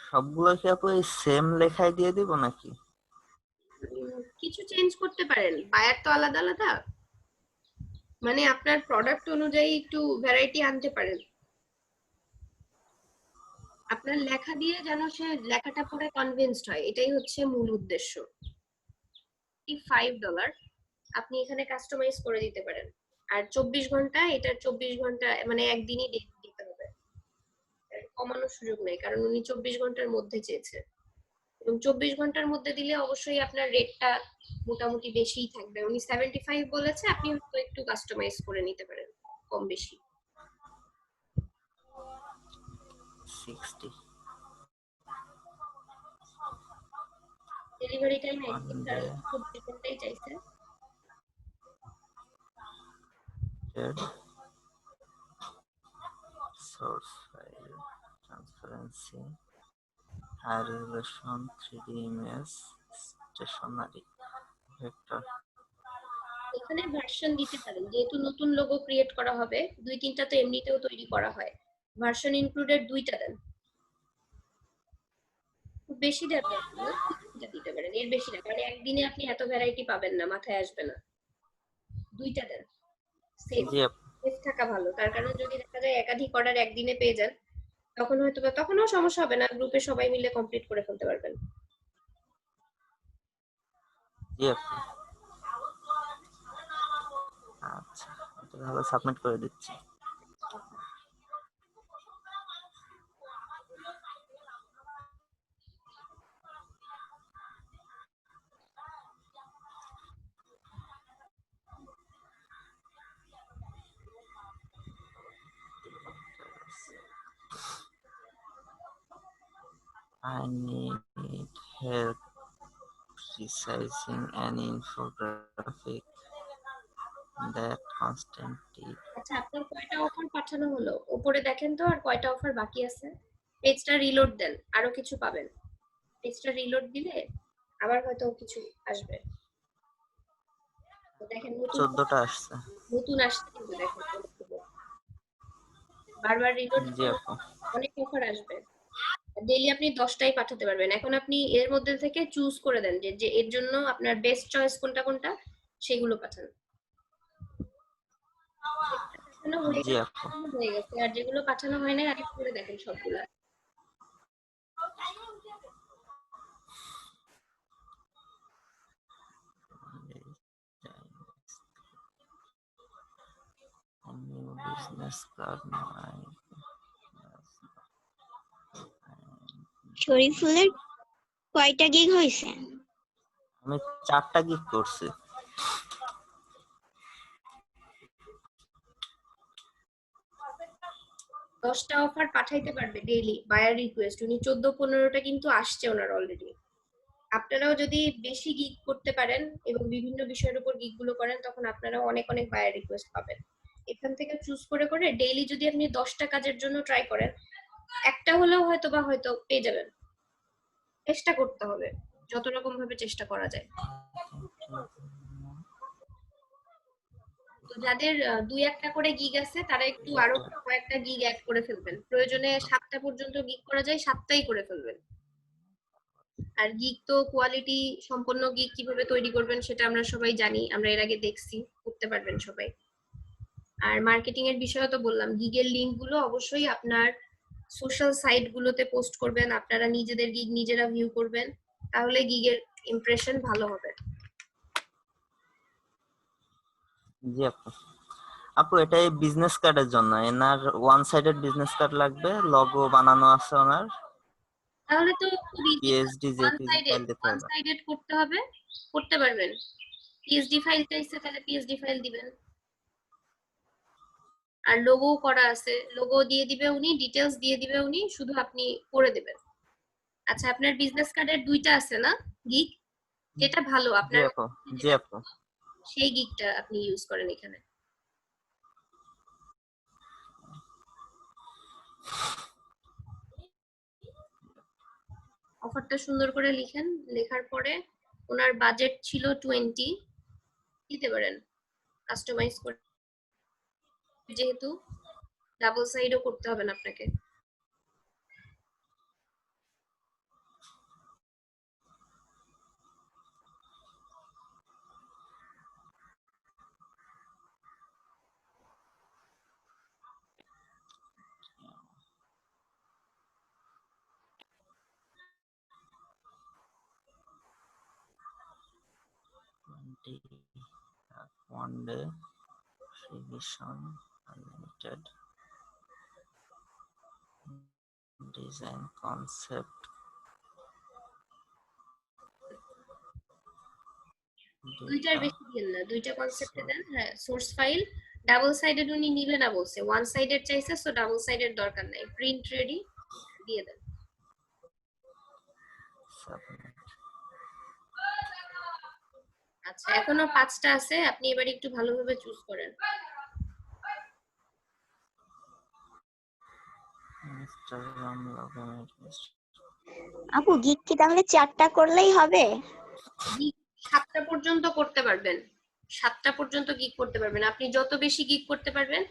সবগুলো কি আপু এই সেম লেখায় দিয়ে দিব নাকি? কিছু চেঞ্জ করতে পারেন, বায়ার তো আলাদা আলাদা, মানে আপনার প্রোডাক্ট অনুযায়ী একটু ভ্যারাইটি আনতে পারেন। আপনার লেখা দিয়ে যেন সে লেখাটা পড়ে কনভিন্সড হয়, এটাই হচ্ছে মূল উদ্দেশ্য। $5 আপনি এখানে কাস্টমাইজ করে দিতে পারেন। আর 24 ঘন্টা, এটা 24 ঘন্টা মানে একদিনই ডেট দিতে হবে, কমানোর সুযোগ নেই, কারণ উনি 24 ঘন্টার মধ্যে চেয়েছে। এবং 24 ঘন্টার মধ্যে দিলে অবশ্যই আপনার রেটটা মোটামুটি বেশিই থাকবে। উনি 75 বলেছে, আপনি হয়তো একটু কাস্টমাইজ করে নিতে পারেন কম বেশি। 60 ডেলিভারি টাইম একদিন, 1 কারণ day 24 ঘন্টাই চাইছে। source file transparency high resolution 3D image stationary vector এখানে ভার্সন দিতে পারেন, যেহেতু নতুন লোগো ক্রিয়েট করা হবে, 2-3টা তো এমনিতেও তৈরি করা হয়, ভার্সন ইনক্লুডেড 2টা দেন। খুব বেশি দেন না, 2টা দিতে পারেন, এর বেশি না, কারণ একদিনে আপনি এত ভ্যারাইটি পাবেন না, মাথায় আসবে না। 2টা দেন, সেফ জি আপু সেফ থাকা ভালো। তার কারণ যদি দেখা যায় একাধিক অর্ডার একদিনে পেয়ে যান, তখন হয়তো বা তখনও সমস্যা হবে না, গ্রুপে সবাই মিলে কমপ্লিট করে ফেলতে পারবেন। জি আপু আচ্ছা এটা তাহলে সাবমিট করে দিচ্ছি I need help resizing any infographic that constantly আচ্ছা, আপনার কয়টা অফার পাঠানো হলো উপরে দেখেন তো, আর কয়টা অফার বাকি আছে? পেজটা রিলোড দেন, আরো কিছু পাবেন। পেজটা রিলোড দিলে আবার হয়তো কিছু আসবে। তো দেখেন নতুন 14টা আসছে নতুন আসছে কিন্তু দেখেন অনেকগুলো। বারবার রিলোড জি দিলে আপু অনেক অফার আসবে। ডেইলি আপনি 10টাই পাঠাতে পারবেন। এখন আপনি এর মধ্যে থেকে চুজ করে দেন যে যে এর জন্য আপনার বেস্ট চয়েস কোনটা কোনটা, সেগুলো পাঠান। পাঠানো হয়ে জি গেছে, আপু হয়ে গেছে, আর যেগুলো পাঠানো হয় না আরেকটু করে দেখেন সবগুলা। new business card শরীফুলের কয়টা গিগ হয়েছে? আমি 4টা গিগ করছি 10টা অফার পাঠাইতে পারবে ডেইলি বায়ার রিকোয়েস্ট। উনি 14-15টা কিন্তু আসছে ওনার অলরেডি। আপনারাও যদি বেশি গিগ করতে পারেন এবং বিভিন্ন বিষয়ের উপর গিগ গুলো করেন, তখন আপনারাও অনেক অনেক বায়ার রিকোয়েস্ট পাবেন। এখান থেকে চুজ করে করে ডেইলি যদি আপনি 10টা কাজের জন্য ট্রাই করেন, একটা হলেও হয়তো পেয়ে যাবেন। চেষ্টা করতে হবে, যত রকম ভাবে চেষ্টা করা যায়। তো যাদের 2-1টা করে গিগ আছে, তারা একটু আরো কয়েকটা গিগ অ্যাড করে ফেলবেন। প্রয়োজনে 7টা পর্যন্ত গিগ করা যায়, 7টাই করে ফেলবেন। আর গিগ তো কোয়ালিটি সম্পন্ন গিগ কিভাবে তৈরি করবেন সেটা আমরা সবাই জানি, আমরা এর আগে দেখছি, করতে পারবেন সবাই। আর মার্কেটিং এর বিষয়ে তো বললাম, গিগের লিংক গুলো অবশ্যই আপনার সোশ্যাল সাইট গুলোতে পোস্ট করবেন, আপনারা নিজেদের গিগ নিজেরা ভিউ করবেন, তাহলে গিগের ইমপ্রেশন ভালো হবে। জি আপু আপু এটাই বিজনেস কার্ডের জন্য এনার ওয়ান সাইডেড বিজনেস কার্ড লাগবে লোগো বানানো আছে ওনার তাহলে তো খুব ইজি, পিএসডি জেপিজি ফাইল দিতে ওয়ান হবে সাইডেড করতে হবে, করতে পারবেন। পিএসডি ফাইল চাইছে, তাহলে পিএসডি ফাইল দিবেন। আর লোগো করা আছে, লোগো দিয়ে দিবে উনি, ডিটেলস দিয়ে দিবে উনি, শুধু আপনি করে দেবেন। আচ্ছা, আপনার বিজনেস কার্ডের 2টা আছে না গিগ? যেটা ভালো জি আপনার, আপু জি আপু সেই গিগটা আপনি ইউজ করেন এখানে। অফারটা সুন্দর করে লিখেন, লেখার পরে ওনার বাজেট ছিল 20, দিতে পারেন কাস্টমাইজ করে, যেহেতু ডাবল সাইডও করতে হবে না আপনাকে। one day revision unlimited design concept দুইটার দুইটা বেশি দিন না, দুইটা কনসেপ্টে দেন। হ্যাঁ, সোর্স ফাইল ডাবল সাইডেড উনি নিবে না বলছে, ওয়ান সাইডেড চাইছে, সো ডাবল সাইডেড দরকার নাই, প্রিন্ট রেডি দিয়ে দেন। সাবমিট। আচ্ছা, এখনো 5টা আছে, আপনি এবার একটু ভালোভাবে চুজ করেন। Instagram login. আপু গিগ কি তাহলে 4টা করলেই হবে? গিগ 7টা পর্যন্ত করতে পারবেন, 7টা পর্যন্ত গিগ করতে পারবেন। আপনি যত বেশি গিগ করতে পারবেন,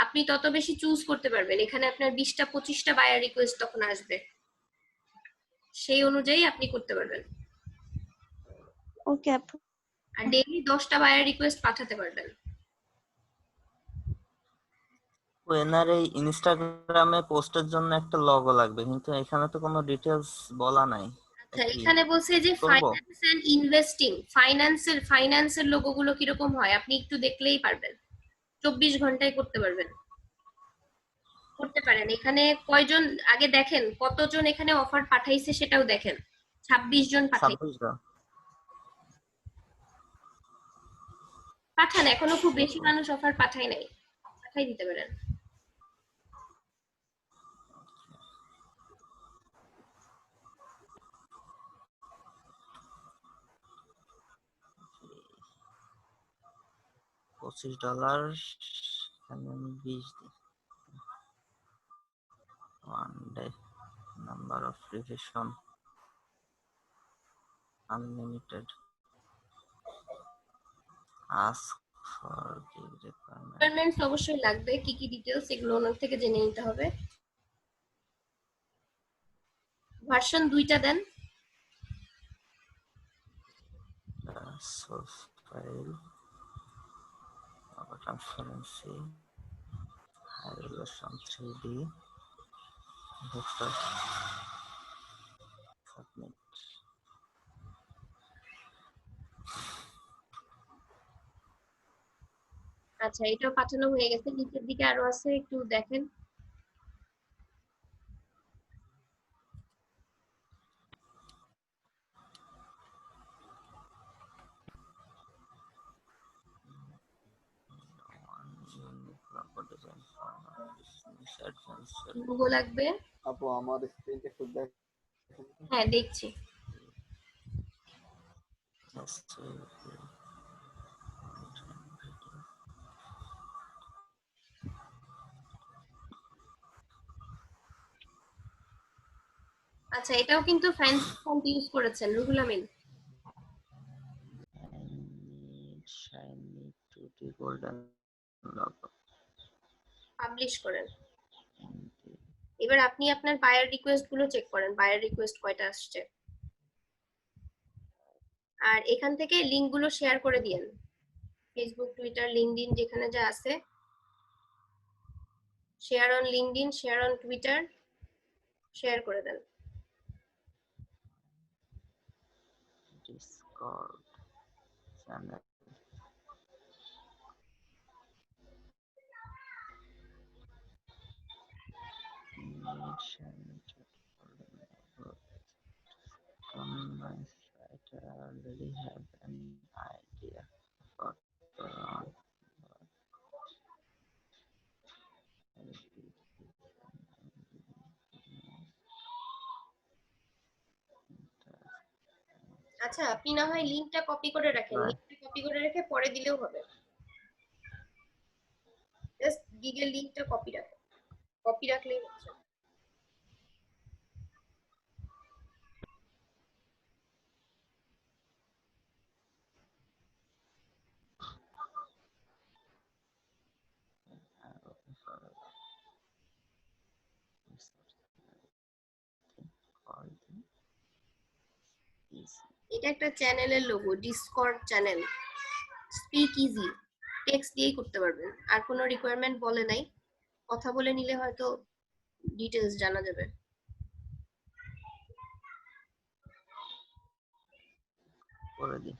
আপনি তত বেশি চুজ করতে পারবেন। এখানে আপনার 20টা 25টা বায়ার রিকোয়েস্ট তখন আসবে, সেই অনুযায়ী আপনি করতে পারবেন। ওকে আপু। আর ডেইলি 10টা বায়ার রিকোয়েস্ট পাঠাতে পারবেন। এনার এই ইনস্টাগ্রামে পোস্টের জন্য একটা লগো লাগবে, কিন্তু এখানে তো কোনো ডিটেলস বলা নাই। আচ্ছা, কি এখানে বলছে যে করব? ফাইন্যান্স এন্ড ইনভেস্টিং, ফাইন্যান্সের লোগোগুলো কিরকম হয় আপনি একটু দেখলেই পারবেন, 24 ঘন্টায় করতে পারবেন, করতে পারেন। এখানে কয়জন আগে দেখেন, কতজন এখানে অফার পাঠাইছে সেটাও দেখেন, 26 জন পাঠাই 26 জন। পাঠান, এখনো খুব বেশি মানুষ অফার পাঠাই নাই, পাঠাই দিতে পারেন। $25, এখানে আমি 20 দিই। 1 day, number of revision unlimited, ask for gig requirement. Requirements অবশ্যই লাগবে, কি কি ডিটেইলস এগুলো ওনার থেকে জেনে নিতে হবে। ভার্সন 2টা দেন। Source file, transparency, high resolution 3D, vector, submit. আচ্ছা, এটাও পাঠানো হয়ে গেছে, নিচের দিকে আরো আছে, একটু দেখেন। লোগো লাগবে। আপু আমার স্ক্রিনটা একটু দেখেন। হ্যাঁ, দেখছি। আচ্ছা, এটাও কিন্তু ফ্যান্সি ফন্ট ইউজ করেছেন Ruhul Amin. shiny 2D golden logo। Publish করেন। এবার আপনি আপনার বায়ার রিকোয়েস্ট গুলো চেক করেন, বায়ার রিকোয়েস্ট কয়টা আসছে। আর এখান থেকে লিংক গুলো শেয়ার করে দিয়েন, ফেসবুক, টুইটার, লিঙ্কডইন যেখানে যা আছে, share on LinkedIn, share on Twitter, share করে দেন। Discord channel, shiny 2D golden logo। Come my site, I already have an idea for the on আচ্ছা, আপনি না হয় লিংকটা কপি করে রাখেন, লিংকটা কপি করে রেখে পরে দিলেও হবে। জাস্ট গিগের লিংকটা কপি রাখেন, কপি রাখলেই হচ্ছে। এটা একটা চ্যানেলের logo, Discord channel, speak easy, text দিয়েই করতে পারবেন, আর কোনো রিকোয়ারমেন্ট বলে নাই, কথা বলে নিলে হয়তো ডিটেইলস জানা যাবে। করে দিই।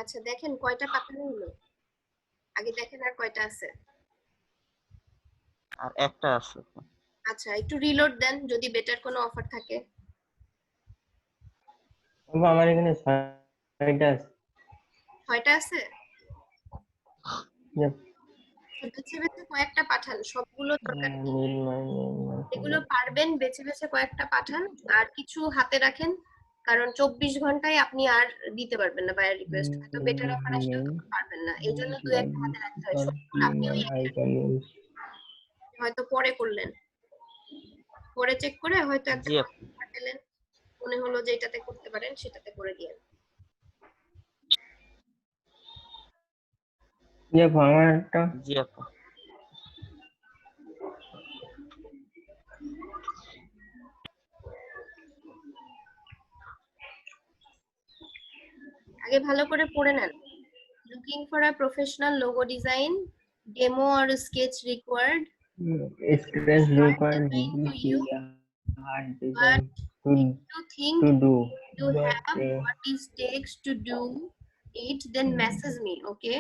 আচ্ছা দেখেন কয়টা পাঠানো হলো, আগে দেখেন আর কয়টা আছে। আর একটা আছে। আচ্ছা একটু রিলোড দেন যদি বেটার কোনো অফার থাকে। আপু আমার এখানে 6টা আছে। 6টা আছে? Yep. বেছে বেছে কয়েকটা পাঠান, সবগুলো দরকার নেই। নীল মাই এগুলো পারবেন বেছে বেছে কয়েকটা পাঠান, আর কিছু হাতে রাখেন, কারণ 24 ঘন্টায় আপনি আর দিতে পারবেন না বায়ার রিকোয়েস্ট, হয়তো বেটার অফার আসলেও তখন পারবেন না, এই জন্য দু একটা হাতে রাখতে হয়। সবগুলো আপনি ওই হয়তো পরে করলেন, পরে চেক করে হয়তো একটা জি আপু। পেলেন, মনে হলো যে এটাতে করতে পারেন, সেটাতে করে দিয়েন। আমারটা জি আপু। আগে ভালো করে পড়ে নেন। Looking for a professional logo design, demo or sketch required, stress required going to this you, is a hard but design to you think do, you but have what it takes to do it, then message me, okay?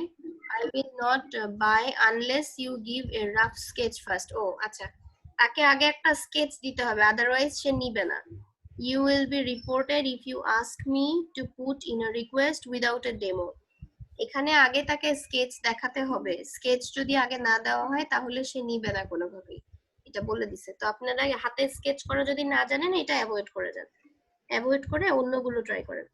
I will not buy unless you give a rough sketch first. ও আচ্ছা, তাকে আগে একটা sketch দিতে হবে, otherwise সে নিবে না। You will be reported if you ask me to put in a request without a demo. এখানে আগে তাকে স্কেচ দেখাতে হবে, স্কেচ যদি আগে না দেওয়া হয় তাহলে সে নিবে না কোনোভাবেই, এটা বলে দিছে। তো আপনারা হাতে স্কেচ করা যদি না জানেন এটা অ্যাভয়েড করে যান, অ্যাভয়েড করে অন্যগুলো ট্রাই করেন।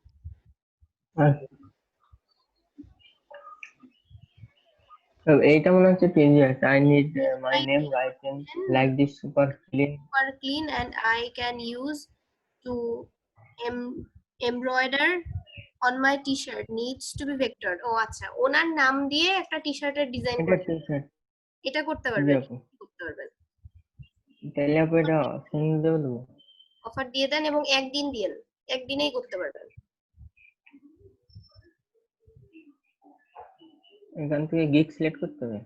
এইটা মনে হচ্ছে পেজি আছে। I need my name written like this super clean. Super clean and I can use to embroider on my t-shirt needs to be vectored. ও আচ্ছা, ওনার নাম দিয়ে একটা টি-শার্টের ডিজাইন এটা করতে, টি-শার্ট। এটা করতে জি পারবেন, আপু। করতে পারবেন। তাহলে আপু এটা সেন্ড দিয়ে দেবো। অফার দিয়ে দেন এবং একদিন দিয়েন, একদিনেই করতে পারবেন। এখান থেকে গিগ সিলেক্ট করতে হবে।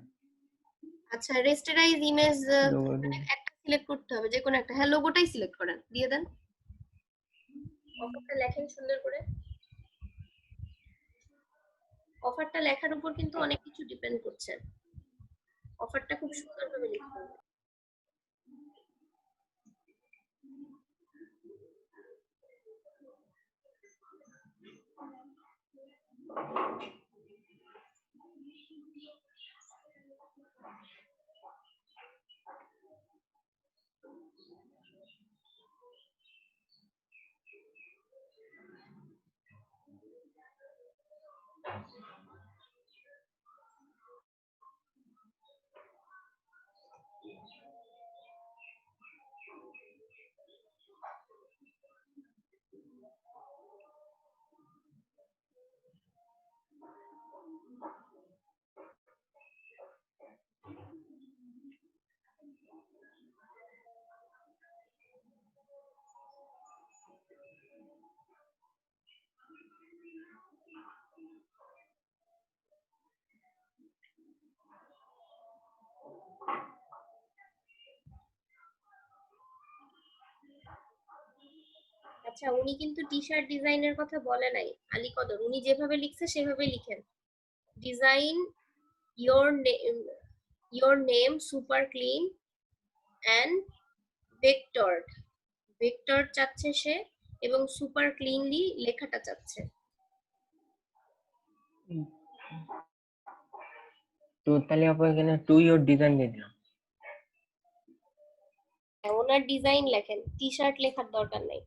আচ্ছা রেস্টারাইজ ইমেজ Logo একটা সিলেক্ট করতে হবে, যে কোনো একটা। হ্যাঁ লোগোটাই সিলেক্ট করেন, দিয়ে দেন। অফারটা লেখেন সুন্দর করে। অফারটা লেখার উপর কিন্তু অনেক কিছু ডিপেন্ড করছে, অফারটা খুব সুন্দরভাবে লিখতে হবে। আচ্ছা উনি কিন্তু টি শার্ট ডিজাইনের কথা বলে নাই আলী কদর, উনি যেভাবে লিখছে সেভাবে লিখেন। Design your name super clean and vectored, vector চাচ্ছে সে এবং সুপার ক্লিনলি লেখাটা চাচ্ছে। তো তাহলে আপু এখানে টু ইয়োর ডিজাইন দিয়ে দিলাম। ওনার ডিজাইন লেখেন, টি শার্ট লেখার দরকার নাই।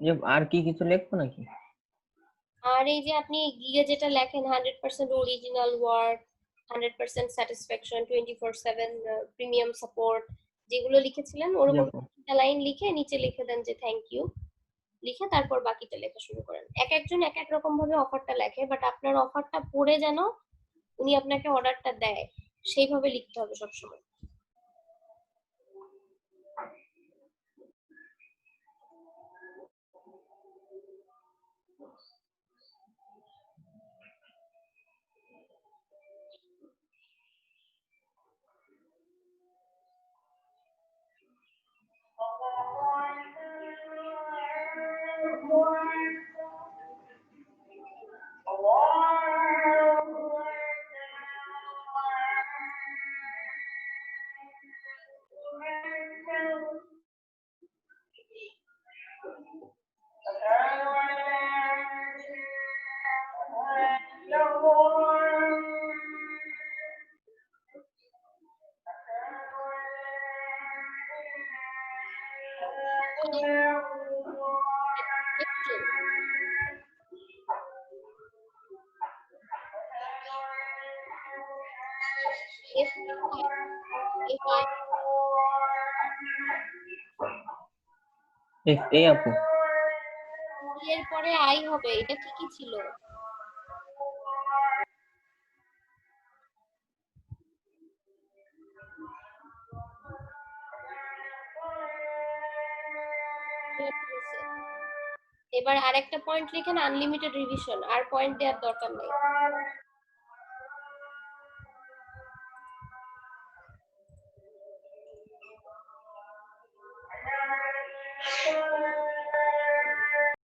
যে আর কি কিছু লিখবো নাকি? আর এই যে আপনি গিয়ে যেটা লেখেন 100% original work, 100% satisfaction, 24/7 premium support, যেগুলো লিখেছিলেন জি ওরকম আপু। একটা লাইন লিখে নিচে লিখে দেন যে থ্যাংক ইউ, লিখে তারপর বাকিটা লেখা শুরু করেন। এক একজন এক এক রকম ভাবে অফারটা লেখে, বাট আপনার অফারটা পড়ে যেন উনি আপনাকে অর্ডারটা দেয় সেইভাবে লিখতে হবে সবসময়। এই আপু। এর পরে আই হবে, এটা ঠিকই ছিল। এবার আরেকটা পয়েন্ট লিখেন আনলিমিটেড রিভিশন, আর পয়েন্ট দেওয়ার দরকার নেই।